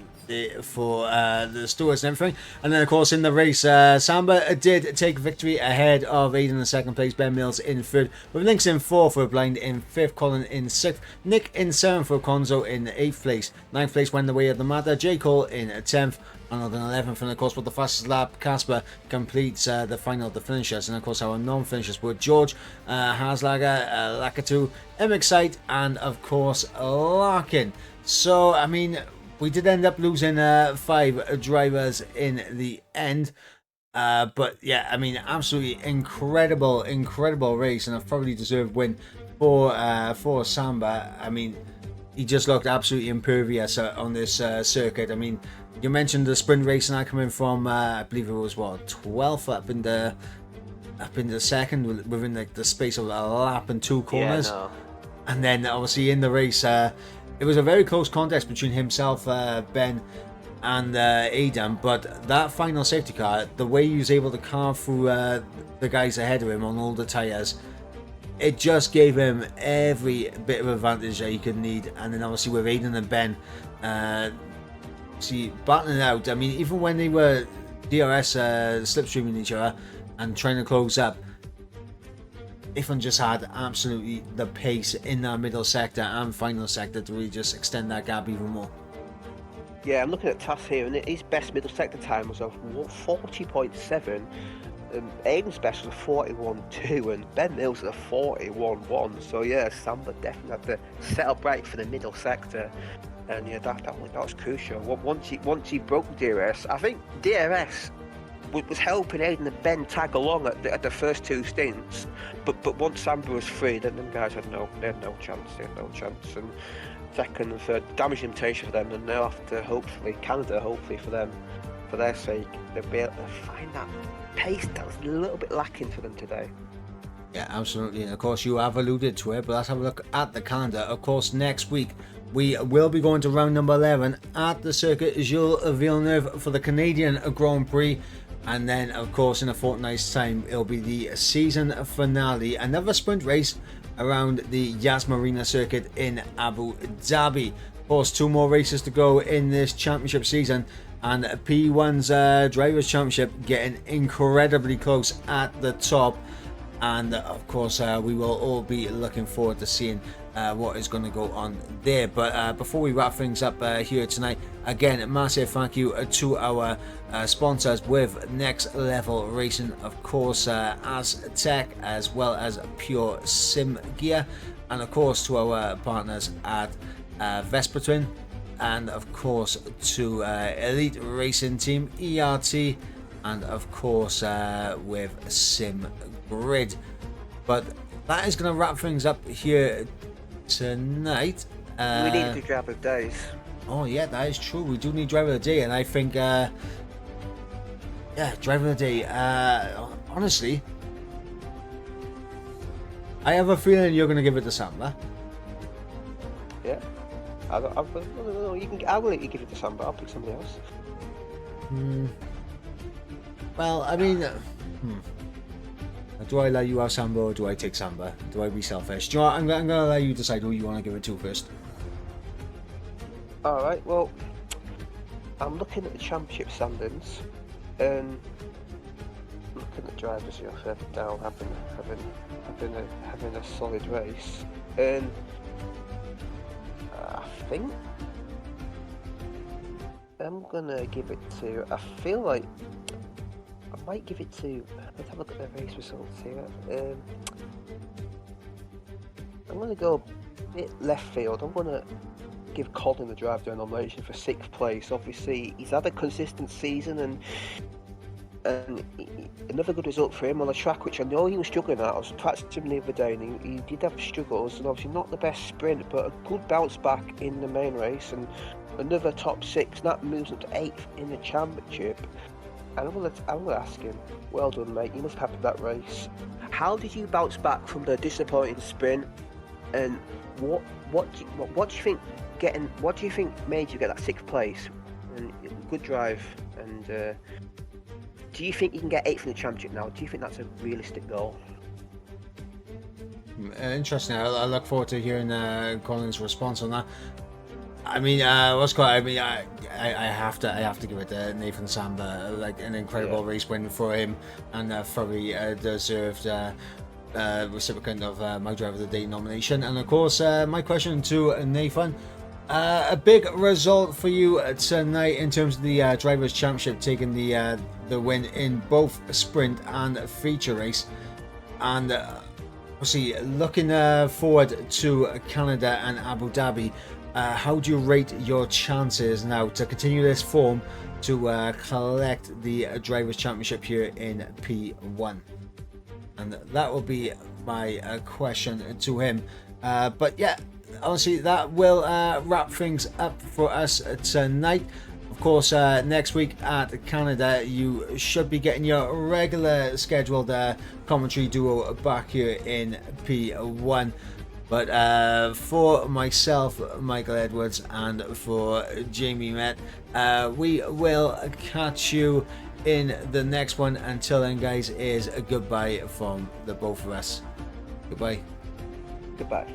for the stewards and everything. And then of course in the race, Samba did take victory ahead of Aiden in second place, Ben Mills in 3rd, with Links in 4th, with Blind in 5th, Colin in 6th, Nick in 7th, for Konzo in 8th place. 9th place went the way of the matter, J. Cole in 10th, and 11th, and of course with the fastest lap, Casper completes the final of the finishers. And of course our non-finishers were George, Haslager, Lakatu, Excite, and of course Larkin. So I mean, we did end up losing 5 drivers in the end, but yeah, I mean, absolutely incredible race, and a thoroughly deserved win for Samba. I mean, he just looked absolutely impervious on this circuit. I mean, you mentioned the sprint race, and I coming from I believe it was 12th up in the second, within like the space of a lap and 2 corners. Yeah, no. And then obviously in the race, it was a very close contest between himself, Ben, and Adam. But that final safety car, the way he was able to carve through the guys ahead of him on all the tyres, it just gave him every bit of advantage that he could need. And then obviously with Aiden and Ben battling it out, I mean, even when they were DRS slipstreaming each other and trying to close up, Ifan just had absolutely the pace in that middle sector and final sector to really just extend that gap even more. Yeah, I'm looking at TAS here, and his best middle sector time was of 40.7. Aiden's best was a 41.2, and Ben Mills was a 41.1. So yeah, Samba definitely had to settle right for the middle sector, and yeah, that was crucial. Once he broke the DRS, I think DRS was helping Aiden and Ben tag along at the first 2 stints, but once Samba was free, then them guys had no chance. And second and third, damage limitation for them, and now after Canada, hopefully for them, for their sake, they'll be able to find that pace that was a little bit lacking for them today. Yeah, absolutely. And of course you have alluded to it, but let's have a look at the calendar. Of course, next week we will be going to round number 11 at the Circuit Jules Villeneuve for the Canadian Grand Prix. And then, of course, in a fortnight's time, it'll be the season finale. Another sprint race around the Yas Marina circuit in Abu Dhabi. Of course, 2 more races to go in this championship season. And P1's Drivers' Championship getting incredibly close at the top. And, of course, we will all be looking forward to seeing what is going to go on there. But before we wrap things up here tonight, again, a massive thank you to our sponsors with Next Level Racing, of course, Aztec, as well as Pure Sim Gear, and of course to our partners at Vespa Twin, and of course to Elite Racing Team, ERT, and of course with Sim Grid. But that is going to wrap things up here tonight. We need to driver of days. Oh yeah, that is true. We do need driver of the day, and I think driver of the day, honestly, I have a feeling you're going to give it to Samba. Yeah, I will let you give it to Samba. I'll pick somebody else. Well, I mean, do I let you have Samba or do I take Samba? Do I be selfish? Do you know what? I'm going to let you decide who you want to give it to first. Alright, well, I'm looking at the championship standings, and looking at drivers here further down, having a solid race, and I think I'm gonna give it to. I feel like might give it to. Let's have a look at the race results here. I'm going to go a bit left field. I'm going to give Colin the drive down nomination for 6th place. Obviously, he's had a consistent season and another good result for him on a track which I know he was struggling at. I was practicing the other day and he did have struggles, and obviously not the best sprint, but a good bounce back in the main race and another top 6. That moves up to 8th in the championship. And I'm gonna ask him, well done mate, you must have that race. How did you bounce back from the disappointing sprint, and what do you think made you get that 6th place? And good drive, and do you think you can get 8th in the championship now? Do you think that's a realistic goal? Interesting. I look forward to hearing Colin's response on that. I mean, I have to give it to Nathan Samba, like an incredible race win for him, and very deserved recipient of my Driver of the Day nomination. And of course, my question to Nathan: a big result for you tonight in terms of the Drivers' Championship, taking the win in both sprint and feature race, and obviously looking forward to Canada and Abu Dhabi. How do you rate your chances now to continue this form to collect the Drivers' Championship here in P1? And that will be my question to him. But yeah, honestly, that will wrap things up for us tonight. Of course, next week at Canada, you should be getting your regular scheduled commentary duo back here in P1. But for myself, Michael Edwards, and for Jamie Met, we will catch you in the next one. Until then, guys, is a goodbye from the both of us. Goodbye. Goodbye.